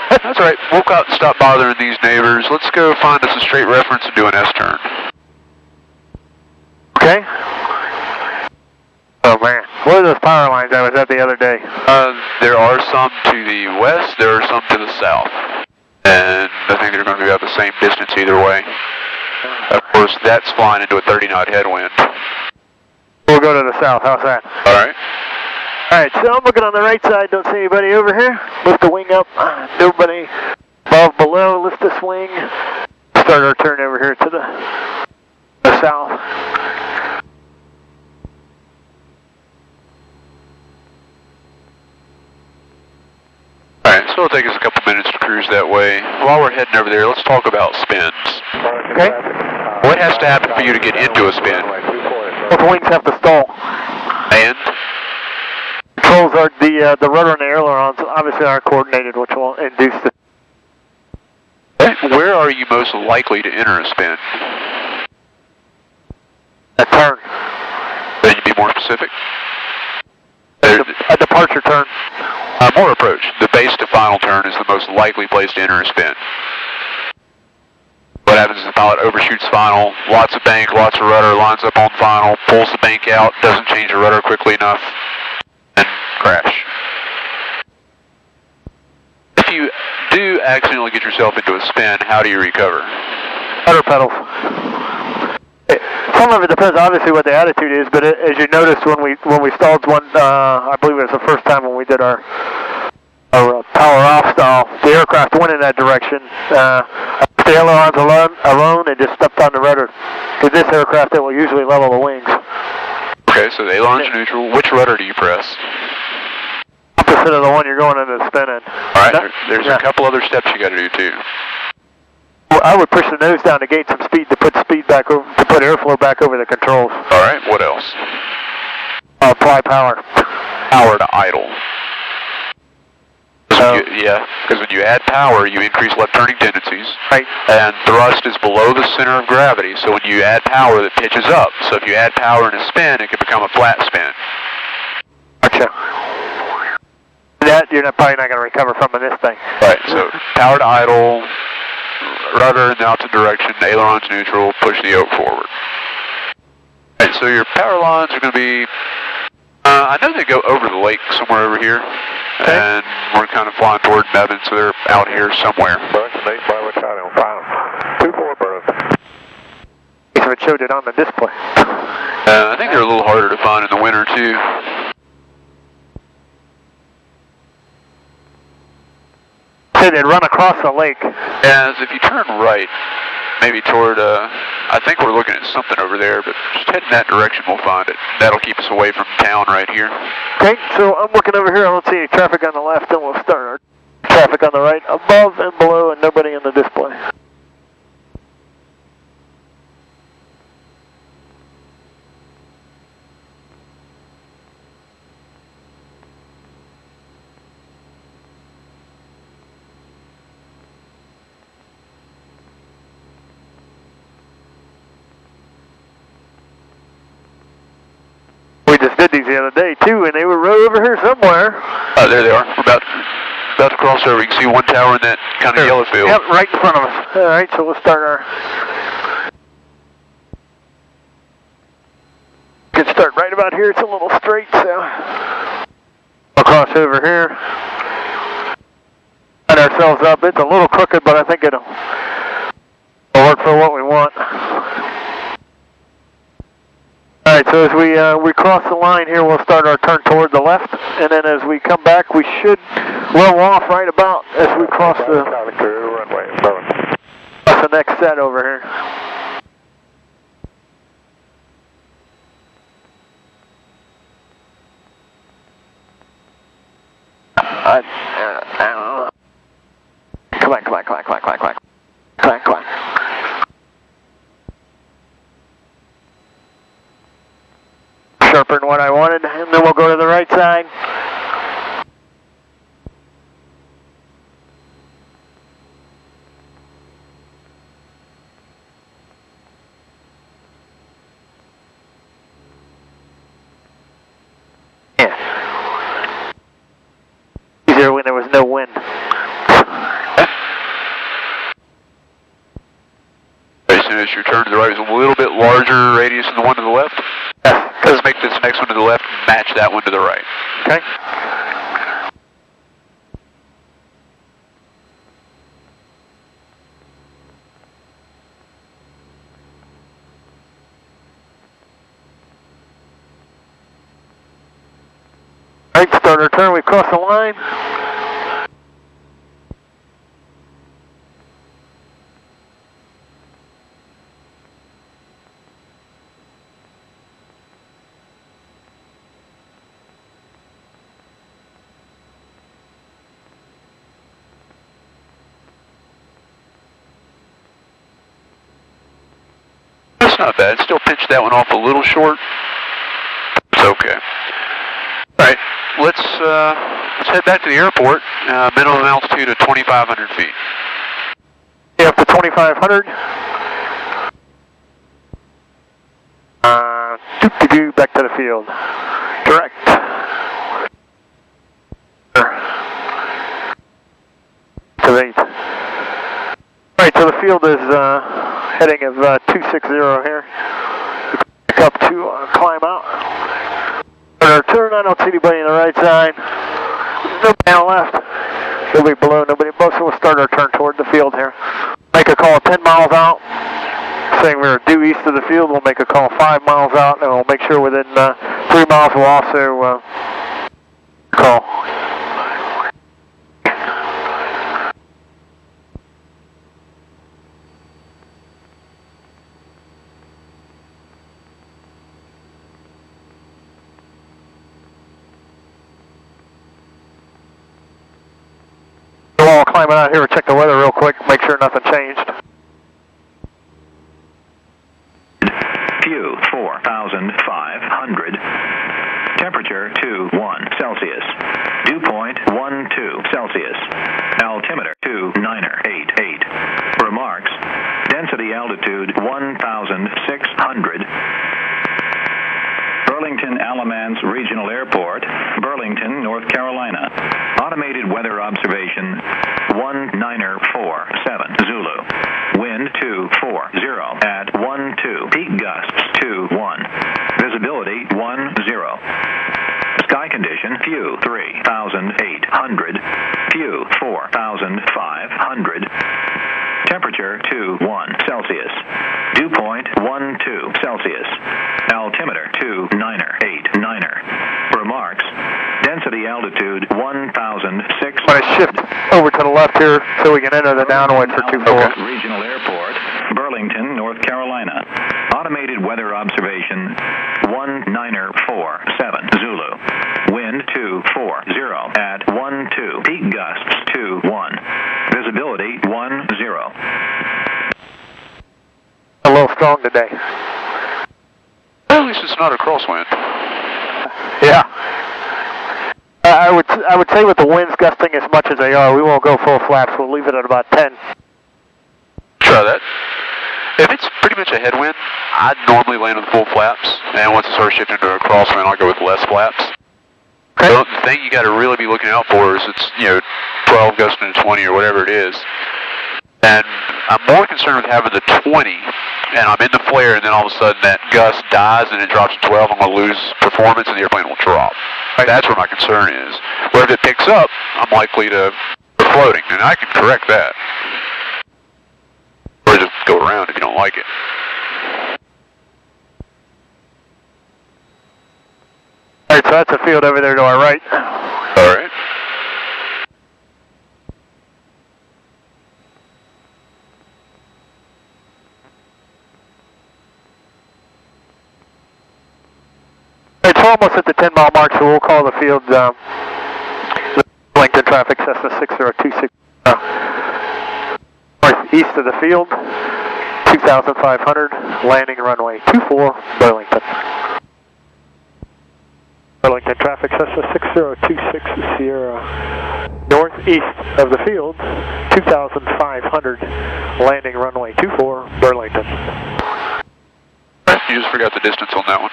S3: That's alright. We'll go out and stop bothering these neighbors. Let's go find us a straight reference and do an S-turn.
S1: Okay. Oh man, what are those power lines I was at the other day?
S3: There are some to the west, there are some to the south. And I think they're going to be about the same distance either way. Of course, that's flying into a 30-knot headwind.
S1: We'll go to the south. How's that?
S3: All right.
S1: All right, so I'm looking on the right side. Don't see anybody over here. Lift the wing up. Nobody above, below. Lift this wing. Start our turn over here to the south.
S3: All right, so it'll take us a couple minutes to cruise that way. While we're heading over there, let's talk about spins.
S1: Okay.
S3: What has to happen for you to get into a spin?
S1: Both wings have to stall.
S3: And?
S1: Controls are the rudder and the ailerons obviously aren't coordinated, which will induce the.
S3: Where are you most likely to enter a spin?
S1: A turn.
S3: Can you be more specific?
S1: A departure turn.
S3: More approach. The base to final turn is the most likely place to enter a spin. What happens is the pilot overshoots final, lots of bank, lots of rudder, lines up on final, pulls the bank out, doesn't change the rudder quickly enough, and crash. If you do accidentally get yourself into a spin, how do you recover?
S1: Rudder pedals. Some of it depends, obviously, what the attitude is. But as you noticed when we stalled one, I believe it was the first time when we did our power off stall. The aircraft went in that direction. The ailerons alone, and just stepped on the rudder. With this aircraft, it will usually level the wings.
S3: Okay, so the ailerons are neutral. Which rudder do you press?
S1: Opposite of the one you're going into the spin in.
S3: All right, there's a couple other steps you got to do too.
S1: I would push the nose down to gain some speed to put speed back over, to put airflow back over the controls.
S3: All right, what else?
S1: Apply power.
S3: Power to idle. Yeah, because when you add power, you increase left turning tendencies.
S1: Right.
S3: And thrust is below the center of gravity, so when you add power, it pitches up. So if you add power in a spin, it can become a flat spin.
S1: Gotcha. That you're probably not going to recover from in this thing.
S3: Right, so power to idle, rudder in the opposite direction, ailerons neutral, push the yoke forward. Right, so your power lines are going to be, I know they go over the lake somewhere over here, okay. And we're kind of flying toward Nevin, so they're out here somewhere.
S1: If it showed it on the display.
S3: I think they're a little harder to find in the winter too.
S1: Say they'd run across the lake.
S3: As if you turn right, maybe toward, I think we're looking at something over there, but just head in that direction, we'll find it. That'll keep us away from town right here.
S1: Okay, so I'm looking over here, I don't see any traffic on the left, then we'll start our traffic on the right, above and below, and nobody in the display. We just did these the other day too, and they were right over here somewhere.
S3: There they are. We're about to cross over. You can see one tower in that kind of yellow field.
S1: Yep, right in front of us. All right, so we'll start our... Can start right about here. It's a little straight, so... We'll cross over here. Set ourselves up. It's a little crooked, but I think it'll work for what we want. All right, so as we cross the line here, we'll start our turn toward the left, and then as we come back, we should level off right about as we cross the next set over here. Come on. Sharper than what I wanted, and then we'll go to the right side. Yeah. Easier when there was no wind.
S3: As soon as you turn to the right, it's a little bit larger radius than the one to the left. Let's make this next one to the left match that one to the right.
S1: Okay. All right, start our turn. We've crossed the line.
S3: Not bad. Still pitched that one off a little short. It's okay. All right, let's head back to the airport. Minimum altitude of 2,500 feet.
S1: Yeah, up to 2,500. Back to the field. Direct. To 8. All right, so the field is heading of 260 here. Back up to climb out. Our turn, I don't see anybody on the right side. Nobody on the left. Nobody below, nobody above, so we'll start our turn toward the field here. Make a call 10 miles out. Saying we're due east of the field, we'll make a call 5 miles out, and we'll make sure within 3 miles we'll also call. We'll climb it out here and check the weather real quick, make sure nothing changed.
S6: View 4,500. Temperature 21 Celsius. Dew point 12 Celsius. Altimeter 2988. Remarks. Density altitude 1,600. Burlington Alamance Regional Airport, Burlington, North Carolina. Automated weather observation 1947 Zulu. Wind 240 at 12. Peak gusts 21. Visibility 10. Sky condition view 3,800. View 4,500. Temperature 21 Celsius. Dew point 12 Celsius. Altimeter 2989. Remarks. Density altitude 1,600.
S1: I'm going to shift over to the left here so we can enter the downwind for 24.
S6: Regional Airport. Burlington, North Carolina. Automated weather observation 1947 Zulu. Wind 240 at 12. Peak gusts 21. Visibility 10.
S1: A little strong today.
S3: At least it's not a crosswind.
S1: Yeah. I would say with the winds gusting as much as they are, we won't go full flaps. We'll leave it at about 10.
S3: Try that. If it's pretty much a headwind, I'd normally land with full flaps, and once it starts shifting to a crosswind, I'll go with less flaps.
S1: Okay.
S3: So the thing you got to really be looking out for is it's 12 gusting to 20 or whatever it is. And I'm more concerned with having the 20, and I'm in the flare, and then all of a sudden that gust dies and it drops to 12. I'm going to lose performance, and the airplane will drop. That's where my concern is. Where if it picks up, I'm likely to be floating, and I can correct that. Or just go around if you don't like it.
S1: All right, so that's a field over there to our right.
S3: All right.
S1: It's almost at the 10-mile mark, so we'll call the field Burlington traffic, Cessna 6026. Northeast of the field, 2,500, landing runway 24, Burlington. Burlington traffic, Cessna 6026 Sierra. Northeast of the field, 2,500, landing runway 24, Burlington.
S3: You just forgot the distance on that one.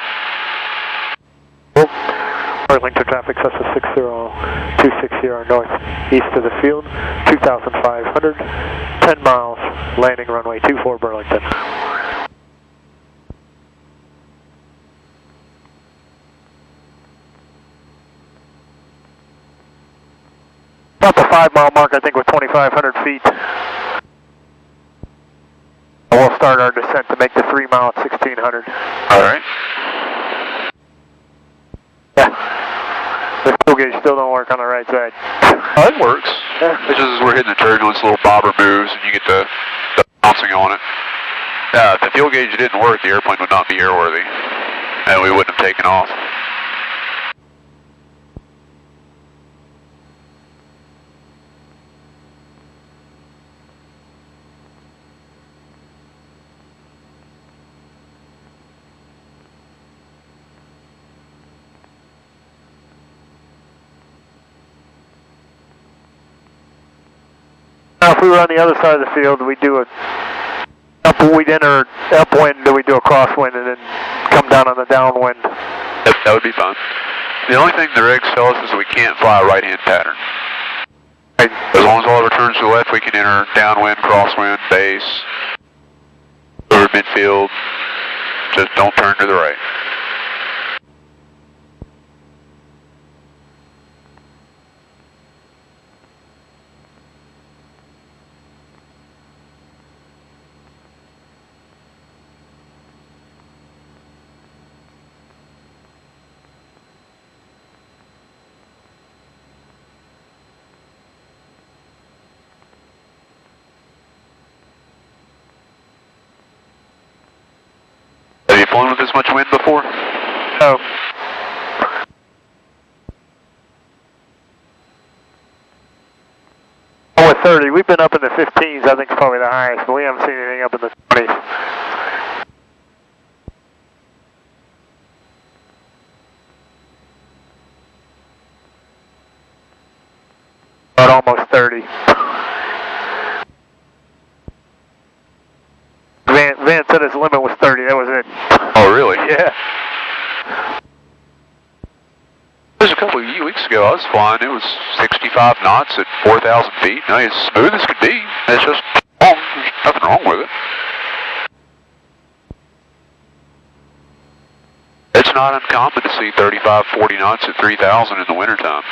S1: Burlington traffic, Cessna 6026 northeast of the field, 2,500, 10 miles, landing runway 24, Burlington. About the 5-mile mark, I think, with 2,500 feet. We'll start our descent to make the 3-mile at 1,600.
S3: All right.
S1: Yeah. The fuel gauge still don't work on the right side.
S3: Oh, it works. Yeah. It's just as we're hitting the turbulence, little bobber moves, and you get the bouncing on it. If the fuel gauge didn't work, the airplane would not be airworthy, and we wouldn't have taken off.
S1: Now, if we were on the other side of the field, we'd enter upwind, we do a crosswind, and then come down on the downwind.
S3: Yep, that would be fine. The only thing the regs tell us is that we can't fly a right-hand pattern. As long as all of our turns to the left, we can enter downwind, crosswind, base, over midfield. Just don't turn to the right. Have you flown with this much wind before?
S1: No. Oh, with 30. We've been up in the 15s, I think, is probably the highest, but we haven't seen anything up in the 20s. About almost 30. Van said his limit was 30, that was it.
S3: Oh, really?
S1: Yeah.
S3: Just a couple of weeks ago, I was flying. It was 65 knots at 4,000 feet. Now, it's smooth as could be. It's just wrong. There's nothing wrong with it. It's not uncommon to see 35, 40 knots at 3,000 in the wintertime.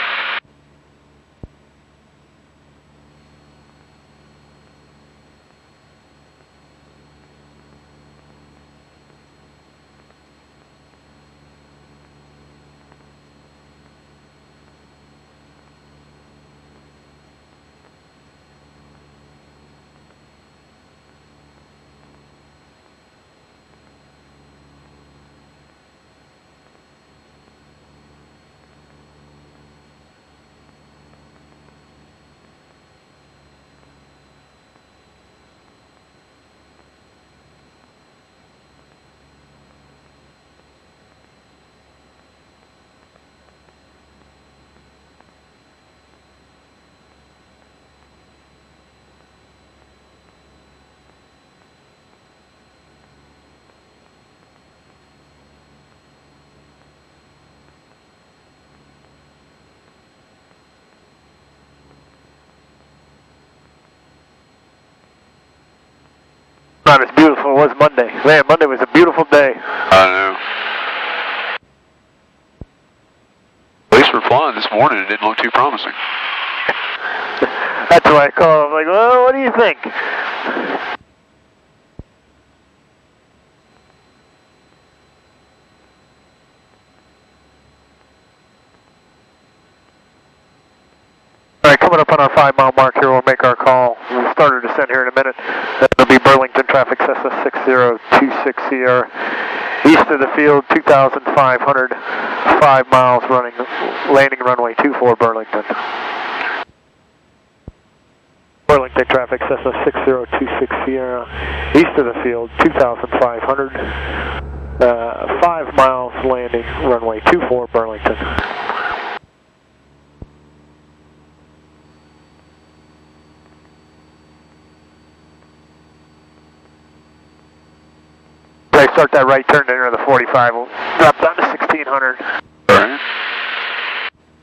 S1: Not as beautiful as it was Monday. Man, Monday was a beautiful day.
S3: I know. At least we're flying this morning. It didn't look too promising.
S1: That's why I called. I'm like, well, what do you think? All right, coming up on our 5-mile mark here, we'll make our call. We'll start our descent here in a minute. That'll be Burlington traffic, Cessna 6026 Sierra. East of the field, 2,500, 5 miles running, landing runway 24 Burlington. Burlington traffic, Cessna 6026 Sierra. East of the field, 2,500, 5 miles landing runway 24 Burlington. I start that right turn to enter the 45. We'll drop down to 1,600.
S3: Alright.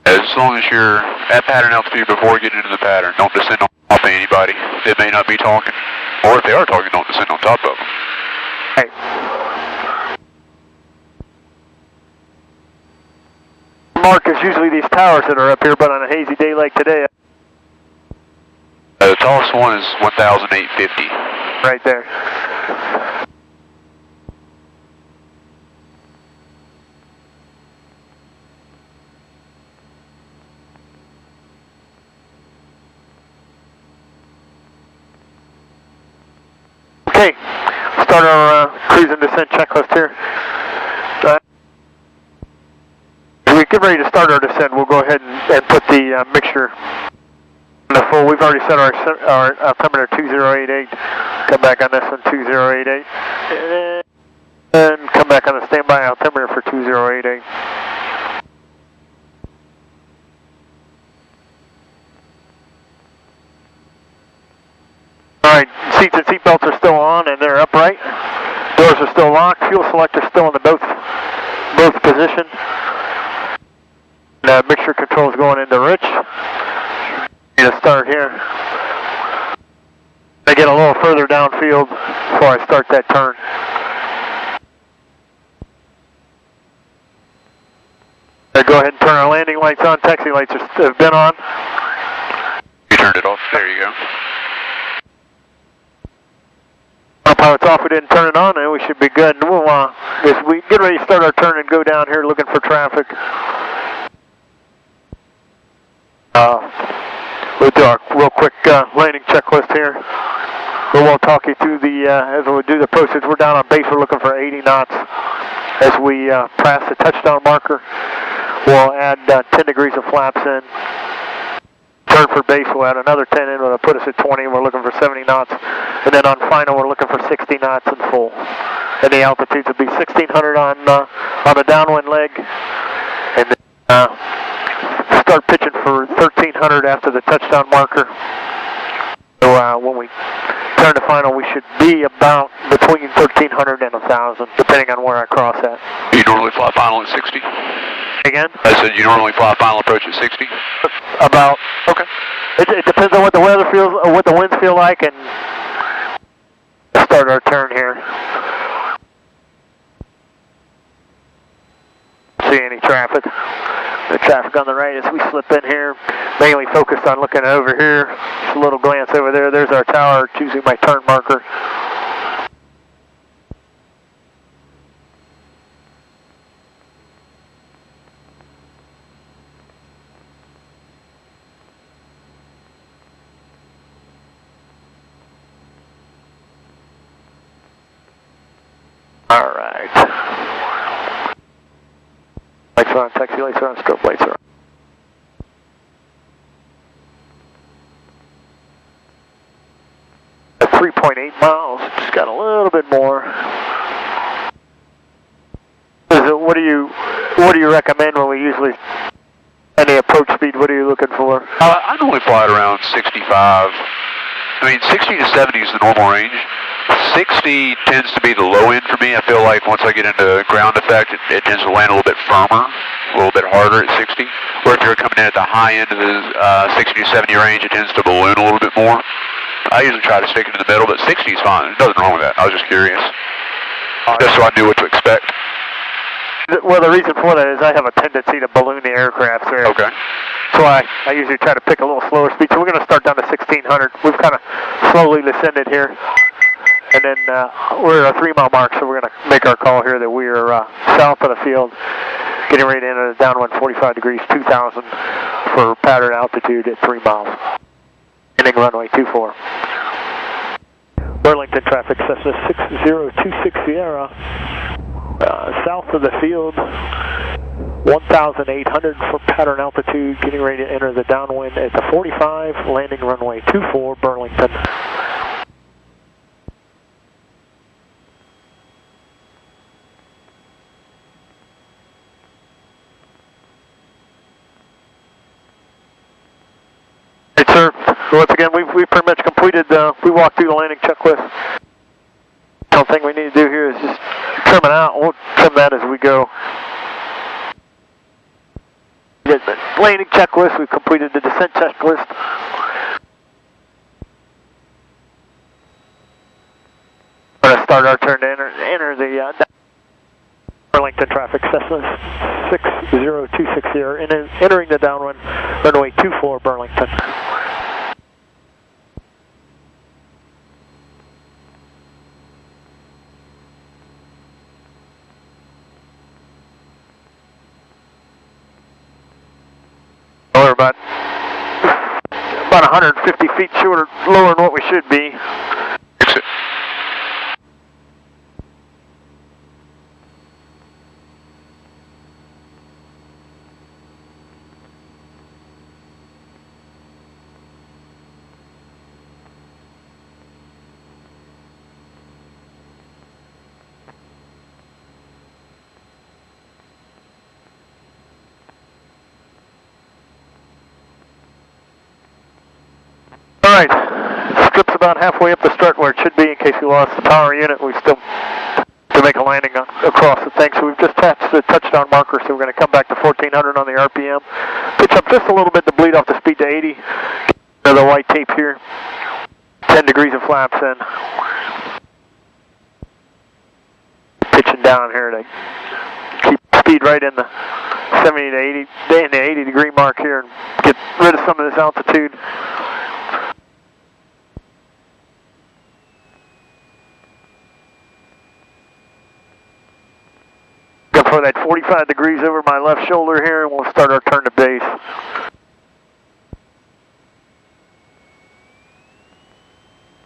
S3: As long as you're at pattern altitude before getting into the pattern, don't descend on top of anybody. They may not be talking. Or if they are talking, don't descend on top of them.
S1: Hey. Mark is usually these towers that are up here, but on a hazy day like today.
S3: The tallest one is 1,850.
S1: Right there. Okay, start our cruise and descent checklist here. As we get ready to start our descent, we'll go ahead and put the mixture in the full. We've already set our altimeter 2088. Come back on this one, 2088. And come back on the standby altimeter for 2088. Alright, seats and seat belts are still on and they're upright. Doors are still locked. Fuel selector still in the both position. Mixture controls going into rich. Need to start here. I get a little further downfield before I start that turn. Go ahead and turn our landing lights on. Taxi lights have been on.
S3: You turned it off. There you go.
S1: Autopilot's off, we didn't turn it on, and we should be good. And we'll, as we get ready to start our turn and go down here looking for traffic. We'll do a real quick landing checklist here. We'll talk you through the, as we do the process, we're down on base, we're looking for 80 knots. As we pass the touchdown marker, we'll add 10 degrees of flaps in. Turn for base, we'll add another 10 in, it'll put us at 20, we're looking for 70 knots. And then on final, we're looking for 60 knots in full. And the altitudes will be 1,600 on the downwind leg. And then start pitching for 1,300 after the touchdown marker. So when we turn to final, we should be about between 1,300 and 1,000, depending on where I cross at.
S3: You normally fly final at 60?
S1: Again?
S3: I said you normally fly final approach at 60?
S1: About.
S3: Okay.
S1: It depends on what the weather feels, or what the winds feel like, and start our turn here. See any traffic? The traffic on the right as we slip in here. Mainly focused on looking over here. Just a little glance over there. There's our tower, choosing my turn marker. All right. Lights are on, taxi lights are on, scope lights are on. At 3.8 miles, just got a little bit more. What do you recommend when we usually, any approach speed, what are you looking for?
S3: I normally fly at around 65. I mean, 60 to 70 is the normal range. 60 tends to be the low end for me. I feel like once I get into ground effect, it tends to land a little bit firmer, a little bit harder at 60. Or if you're coming in at the high end of the 60 to 70 range, it tends to balloon a little bit more. I usually try to stick it in the middle, but 60 is fine. There's nothing wrong with that. I was just curious. Just so I knew what to expect.
S1: Well, the reason for that is I have a tendency to balloon the aircraft, sir.
S3: Okay.
S1: So I usually try to pick a little slower speed. So we're going to start down to 1600. We've kind of slowly descended here. And then we're at a 3 mile mark, so we're going to make our call here that we are south of the field, getting ready to enter the downwind 45 degrees, 2000 for pattern altitude at 3 miles. Ending runway 24. Burlington traffic, Cessna 6026 Sierra, south of the field, 1,800 for pattern altitude, getting ready to enter the downwind at the 45, landing runway 24, Burlington. Hey, sir. Once again, we've pretty much completed, we walked through the landing checklist. The only thing we need to do here is just trim it out. We'll trim that as we go. The landing checklist, we've completed the descent checklist. We're going to start our turn to enter the Burlington traffic, Cessna 6026 here, entering the downwind, runway 24, Burlington. We're about 150 feet shorter, lower than what we should be.
S3: Exit.
S1: Alright, strip's about halfway up the strut where it should be in case we lost the power unit. We still to make a landing across the thing. So we've just tapped the touchdown marker, so we're going to come back to 1400 on the RPM. Pitch up just a little bit to bleed off the speed to 80. Another white tape here. 10 degrees of flaps in. Pitching down here to keep speed right in the 70 to 80, in the 80 degree mark here and get rid of some of this altitude. For that 45 degrees over my left shoulder here, and we'll start our turn to base.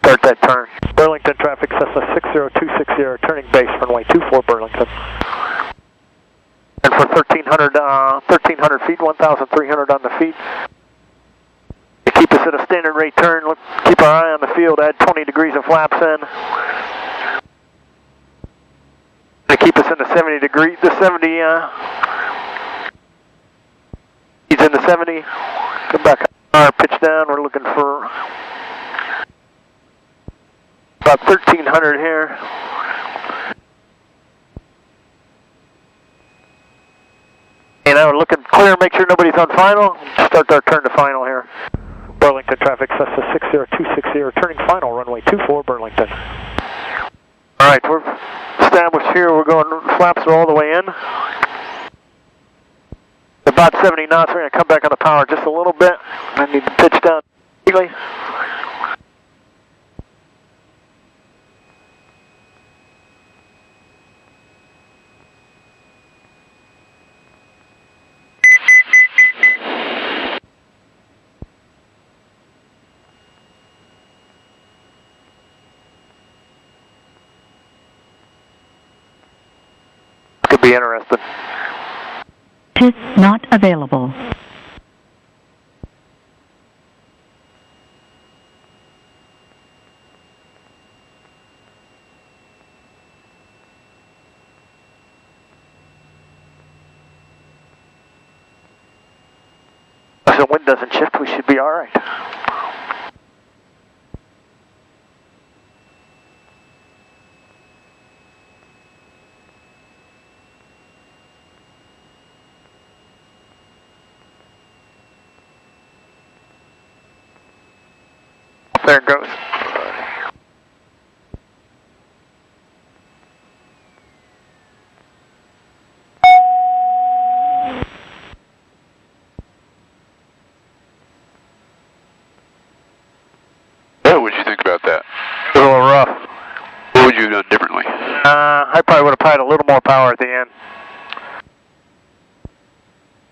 S1: Start that turn. Burlington traffic, Cessna 6026 turning base, runway 24, Burlington. And for 1,300 feet, 1,300 on the feet. To keep us at a standard rate turn, keep our eye on the field, add 20 degrees of flaps in. To keep us in the 70 degrees, he's in the 70, come back our pitch down, we're looking for about 1,300 here. And now we're looking clear, make sure nobody's on final, start our turn to final here. Burlington traffic, Cessna 6026 turning final, runway 24, Burlington. Alright, we're established here, we're going, flaps are all the way in. About 70 knots, we're going to come back on the power just a little bit. I need to pitch down easily. Could be interesting.
S4: PIS not available.
S1: If the wind doesn't shift, we should be all right. There it goes.
S3: would you have done differently?
S1: I probably would have applied a little more power at the end.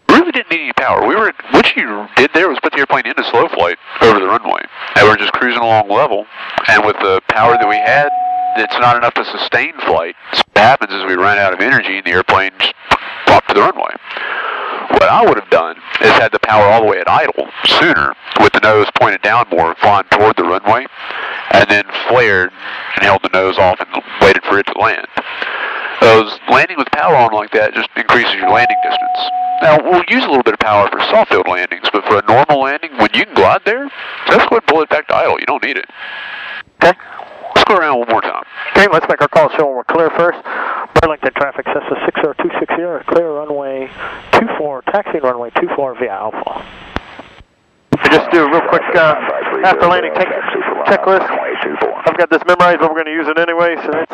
S3: We really didn't need any power. What you did there was put the airplane into slow flight over the runway. And we're just cruising along level. And with the power that we had, it's not enough to sustain flight. So what happens is we ran out of energy and the airplane just popped to the runway. What I would have done is had the power all the way at idle sooner, with the nose pointed down more, flying toward the runway, and then flared and held the nose off and waited for it to land. Landing with power on like that just increases your landing distance. Now, we'll use a little bit of power for soft-field landings, but for a normal landing, when you can glide there, just go ahead and pull it back to idle. You don't need it.
S1: Okay.
S3: Let's go around one more time.
S1: Okay, let's make our call showing we're clear first. Burlington traffic, Cessna 60260, clear runway 24, taxiing runway 24 via Alpha. Just do a real quick after landing checklist. I've got this memorized, but we're going to use it anyway, so it's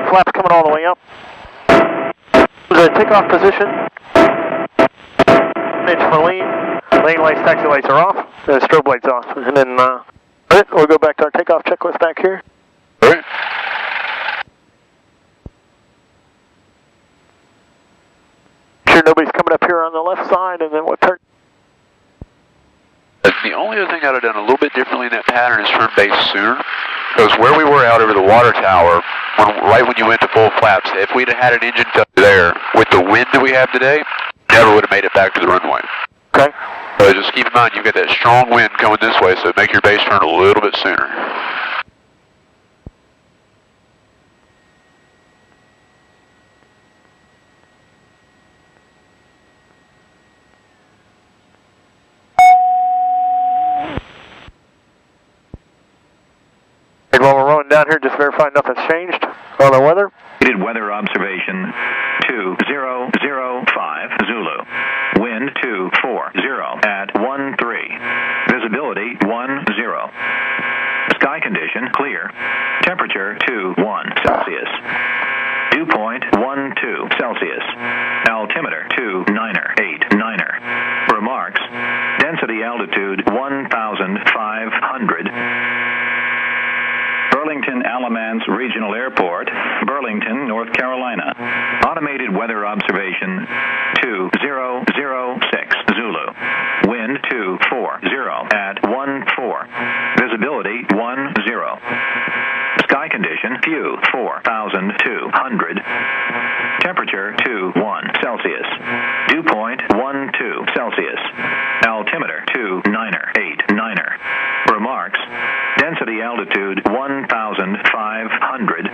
S1: flaps coming all the way up. The takeoff position, inch for lane lights, taxi lights are off, the strobe lights off, and then we'll go back to our takeoff checklist back here.
S3: All right.
S1: Sure nobody's coming up here on the left side, and then we'll turn.
S3: The only other thing I'd have done a little bit differently in that pattern is turn base sooner. Because where we were out over the water tower, right when you went to full flaps, if we'd have had an engine failure there, with the wind that we have today, never would have made it back to the runway.
S1: Okay.
S3: So just keep in mind, you've got that strong wind coming this way, so make your base turn a little bit sooner.
S1: While we're rolling down here, just verify nothing's changed on the weather.
S6: Weather observation 2005 Zulu. Wind 240 at 13. Visibility 10. Sky condition clear. Temperature 21 Celsius. Dew point 12 Celsius. Altimeter 2989. Remarks. Density altitude 1,500. Burlington Alamance Regional Airport, Burlington, North Carolina. Automated weather observation 2006 Zulu. Wind 240 at 14. Visibility 10. Sky condition few 4,200. Temperature 21 Celsius. Dew point 12 Celsius. Altimeter 2989. Remarks. Density altitude 1,500.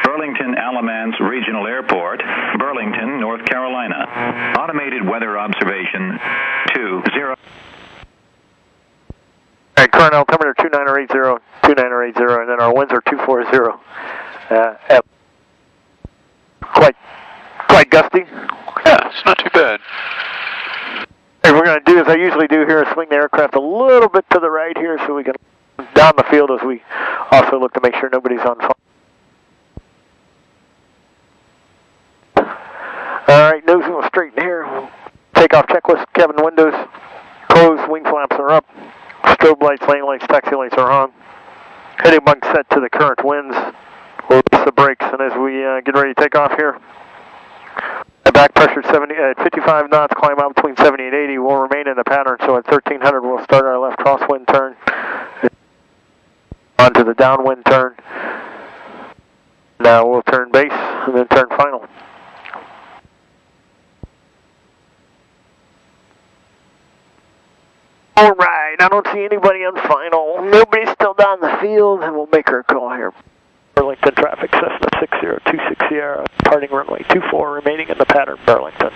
S6: Burlington Alamance Regional Airport, Burlington, North Carolina. Automated weather observation 20.
S1: All right, current altimeter 2980, and then our winds are 240. Quite gusty.
S3: Yeah, it's not too bad.
S1: What we're going to do, as I usually do here, is swing the aircraft a little bit to the right here so we can down the field as we also look to make sure nobody's on fire. All right, nose wheel straight in here. Takeoff checklist, cabin windows closed, wing flaps are up, strobe lights, lane lights, taxi lights are on. Heading bunk set to the current winds. We'll release the brakes, and as we get ready to take off here, the back pressure at 55 knots, climb out between 70 and 80. We'll remain in the pattern, so at 1300 we'll start our left crosswind turn onto the downwind turn. Now we'll turn base and then turn final. All right, I don't see anybody on final. Nobody's still down the field, and we'll make our call here. Burlington traffic, Cessna 60260, departing runway 24, remaining in the pattern, Burlington.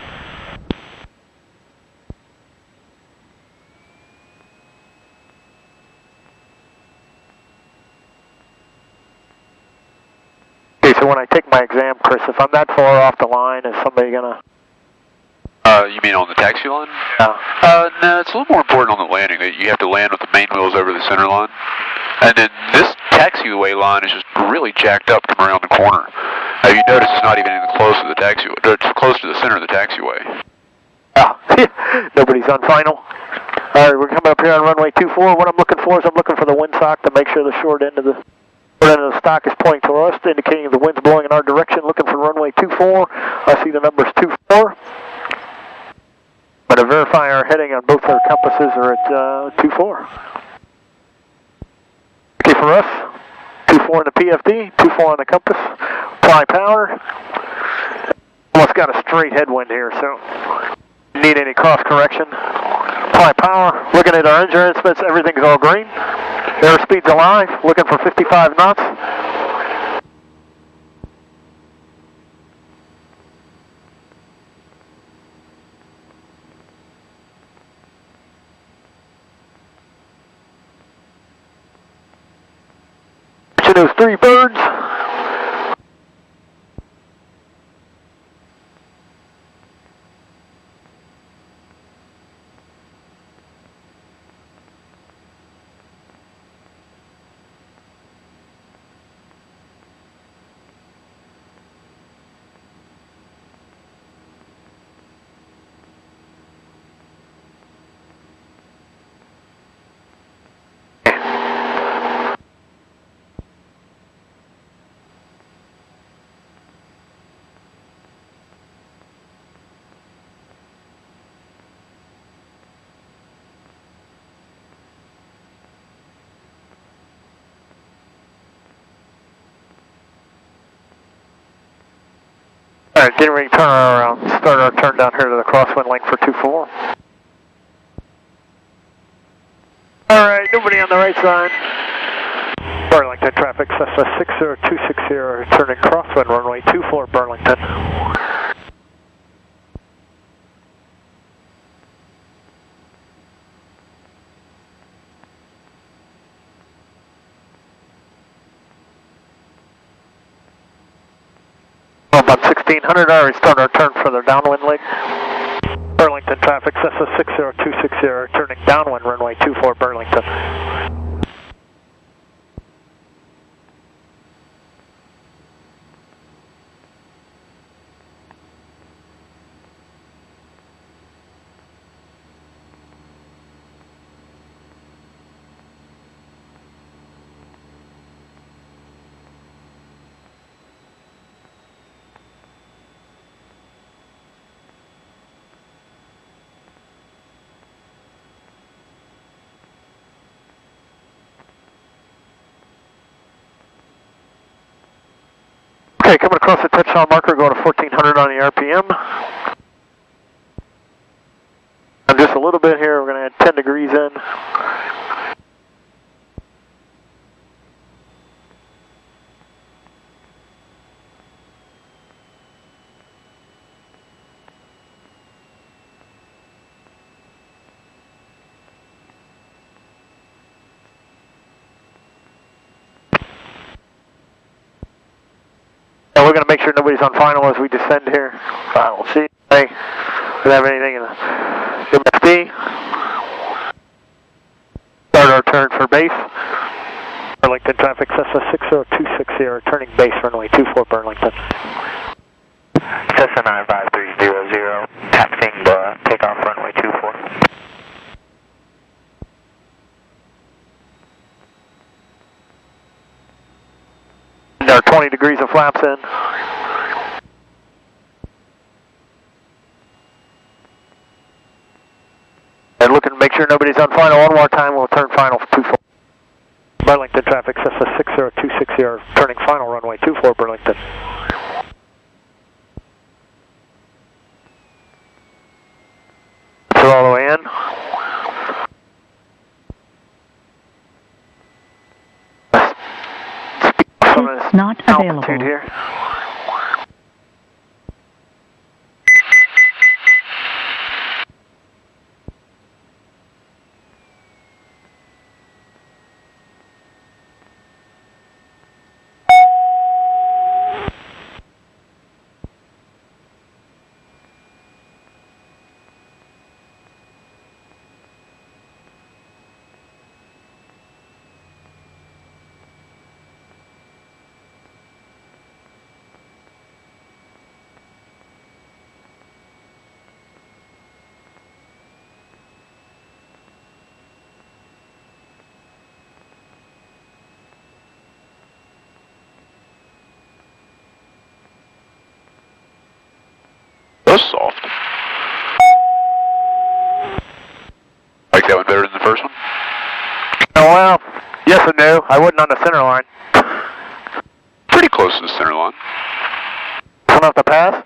S1: Okay, so when I take my exam, Chris, if I'm that far off the line, is somebody gonna...
S3: You mean on the taxi line?
S1: Yeah.
S3: No, it's a little more important on the landing. That you have to land with the main wheels over the center line. And then this taxiway line is just really jacked up from around the corner. Have you noticed it's not even close to the taxiway? It's close to the center of the taxiway.
S1: Yeah. Nobody's on final. All right, we're coming up here on runway 24. What I'm looking for is I'm looking for the windsock to make sure the short end of the The stock is pointing to us, indicating the wind's blowing in our direction, looking for runway 24. I see the numbers 24. But to verify our heading on both our compasses are at 24. Okay for us, 24 on the PFD, 24 on the compass. Apply power. Almost got a straight headwind here, so need any cross correction. Apply power. Looking at our engine instruments, everything's all green. Airspeed's alive, looking for 55 knots. To those three birds. Alright, getting ready to turn around, start our turn down here to the crosswind link for 24. Alright, nobody on the right side. Burlington traffic, Cessna 60260, turning crosswind runway 24 Burlington. About 1600, already start our turn for the downwind leg. Burlington traffic, Cessna 60260, turning downwind runway 24 Burlington. Okay, coming across the touchdown marker, going to 1400 on the RPM. And just a little bit here, we're going to add 10 degrees in. We're going to make sure nobody's on final as we descend here. Final C. Hey, we don't have anything in the MFD. Start our turn for base. Burlington traffic, Cessna 60260, turning base runway 24 Burlington.
S2: Cessna 95300, taxiing the takeoff runway 24.
S1: There are 20 degrees of flaps in. And looking to make sure nobody's on final. One more time, we'll turn final for 24. Burlington traffic, Cessna 60260, turning final runway 24 Burlington. So all the way in.
S4: Seats not available.
S1: Altitude here.
S3: was soft. Like that one better than the first one?
S1: Oh, well, yes and no. I wasn't on the center line.
S3: Pretty close to the center line.
S1: Coming off the pass?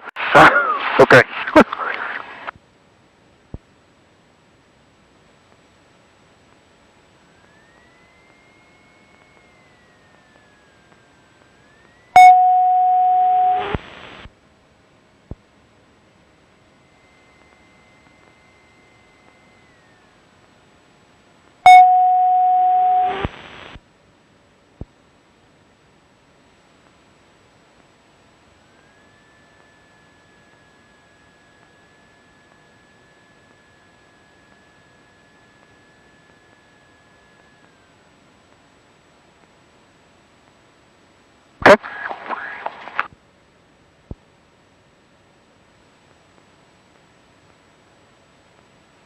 S1: Okay.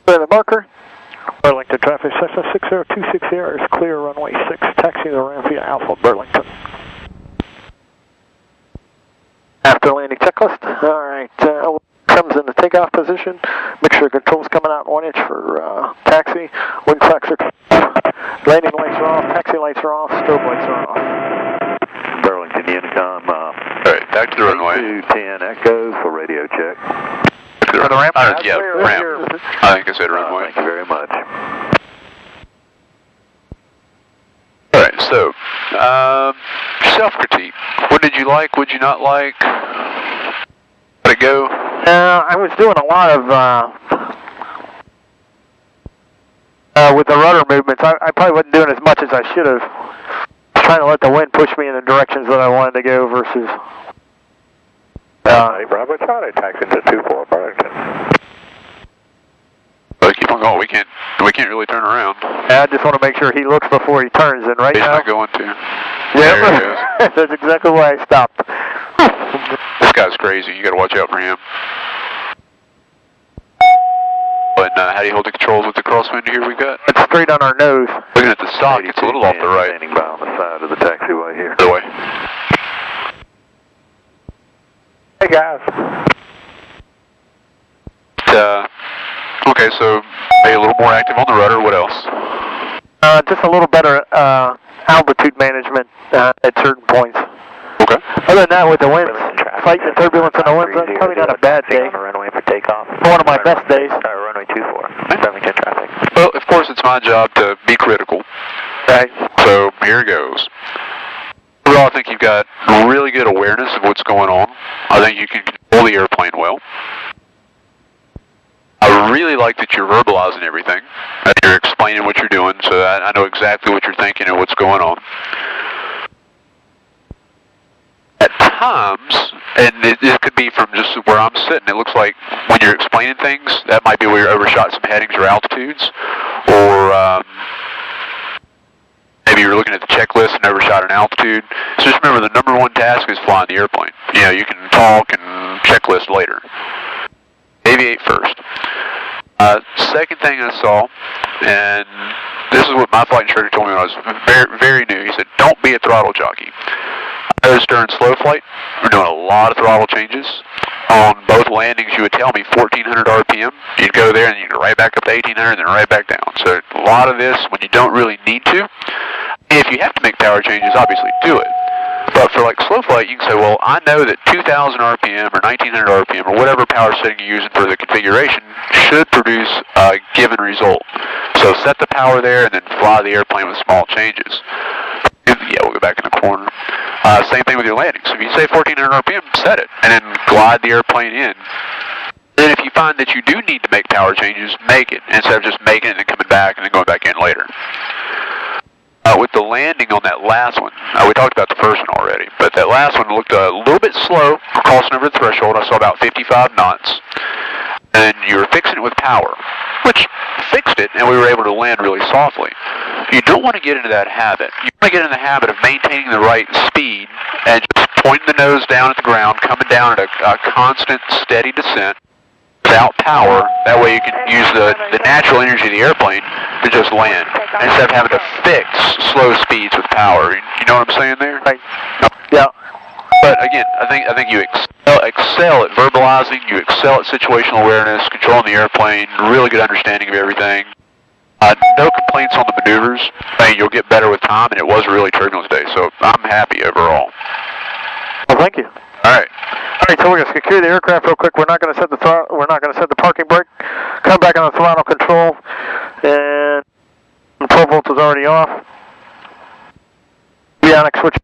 S1: The marker. Burlington traffic, Cessna 60260 is clear runway 6, taxi the ramp via Alpha Burlington. After landing checklist. Alright, comes in the takeoff position. Make sure controls coming out 1 inch for taxi. Wing flaps are landing lights are off, taxi lights are off, strobe lights are off.
S5: Burlington Unicom.
S3: Alright, back to the runway.
S5: 210 Echo for radio check.
S1: For the ramp?
S3: Yeah, ramp. I think I said runway.
S5: Thank you very much.
S3: Alright, so, self-critique. What did you like? What did you not like? Let it go.
S1: I was doing a lot of, with the rudder movements, I probably wasn't doing as much as I should have. Trying to let the wind push me in the directions that I wanted to go versus...
S5: Hey, Bravo Charlie, taxi to 24 Burlington.
S3: Well, keep on going. We can't really turn around.
S1: I just want to make sure he looks before he turns, and right
S3: He's
S1: now...
S3: not going to.
S1: Yeah,
S3: There he goes.
S1: that's exactly why I stopped.
S3: This guy's crazy. You got to watch out for him. But how do you hold the controls with the crosswind here we got?
S1: It's straight on our nose.
S3: Looking at the stock, it's a little off the right.
S5: Standing by on the side of the taxiway here.
S3: The way.
S1: Hey, guys.
S3: Okay, so maybe a little more active on the rudder. What else?
S1: Just a little better altitude management at certain points.
S3: Okay.
S1: Other than that, with the winds, fighting the turbulence and the winds, that's probably not a bad day.
S5: On the runway for takeoff.
S1: One of my best days.
S5: Runway 24. Burlington traffic.
S3: Well, of course, it's my job to be critical.
S1: Right.
S3: So here goes. Overall, I think you've got really good awareness of what's going on. I think you can control the airplane well. I really like that you're verbalizing everything, that you're explaining what you're doing, so that I know exactly what you're thinking and what's going on. At times, and it could be from just where I'm sitting, it looks like when you're explaining things, that might be where you overshot some headings or altitudes, or maybe you're looking at the checklist and overshot an altitude. So just remember, the number one task is flying the airplane. You know, you can talk and checklist later. Aviate first. Second thing I saw, and this is what my flight instructor told me when I was very, very new. He said, don't be a throttle jockey. I noticed during slow flight, we're doing a lot of throttle changes. On both landings, you would tell me 1,400 RPM. You'd go there and you'd go right back up to 1,800 and then right back down. So a lot of this when you don't really need to. If you have to make power changes, obviously do it. But for like slow flight, you can say, well, I know that 2,000 RPM or 1,900 RPM or whatever power setting you're using for the configuration should produce a given result. So set the power there and then fly the airplane with small changes. Yeah, we'll go back in the corner. Same thing with your landings. So if you say 1,400 RPM, set it, and then glide the airplane in. Then if you find that you do need to make power changes, make it, instead of just making it and then coming back and then going back in later. With the landing on that last one, we talked about the first one already, but that last one looked a little bit slow, crossing over the threshold. I saw about 55 knots. And you were fixing it with power, which fixed it, and we were able to land really softly. You don't want to get into that habit. You want to get in the habit of maintaining the right speed and just pointing the nose down at the ground, coming down at a constant, steady descent without power. That way you can use the natural energy of the airplane to just land, instead of having to fix slow speeds with power. You know what I'm saying there?
S1: Right. Yeah.
S3: But again, I think you excel at verbalizing, you excel at situational awareness, controlling the airplane, really good understanding of everything. No complaints on the maneuvers. I mean, you'll get better with time, and it was a really turbulent day, so I'm happy overall.
S1: Well, thank you.
S3: All right.
S1: All right, so we're going to secure the aircraft real quick. We're not going to set the we're not going to set the parking brake. Come back on the throttle control, and the 12 volts is already off. Avionics switch.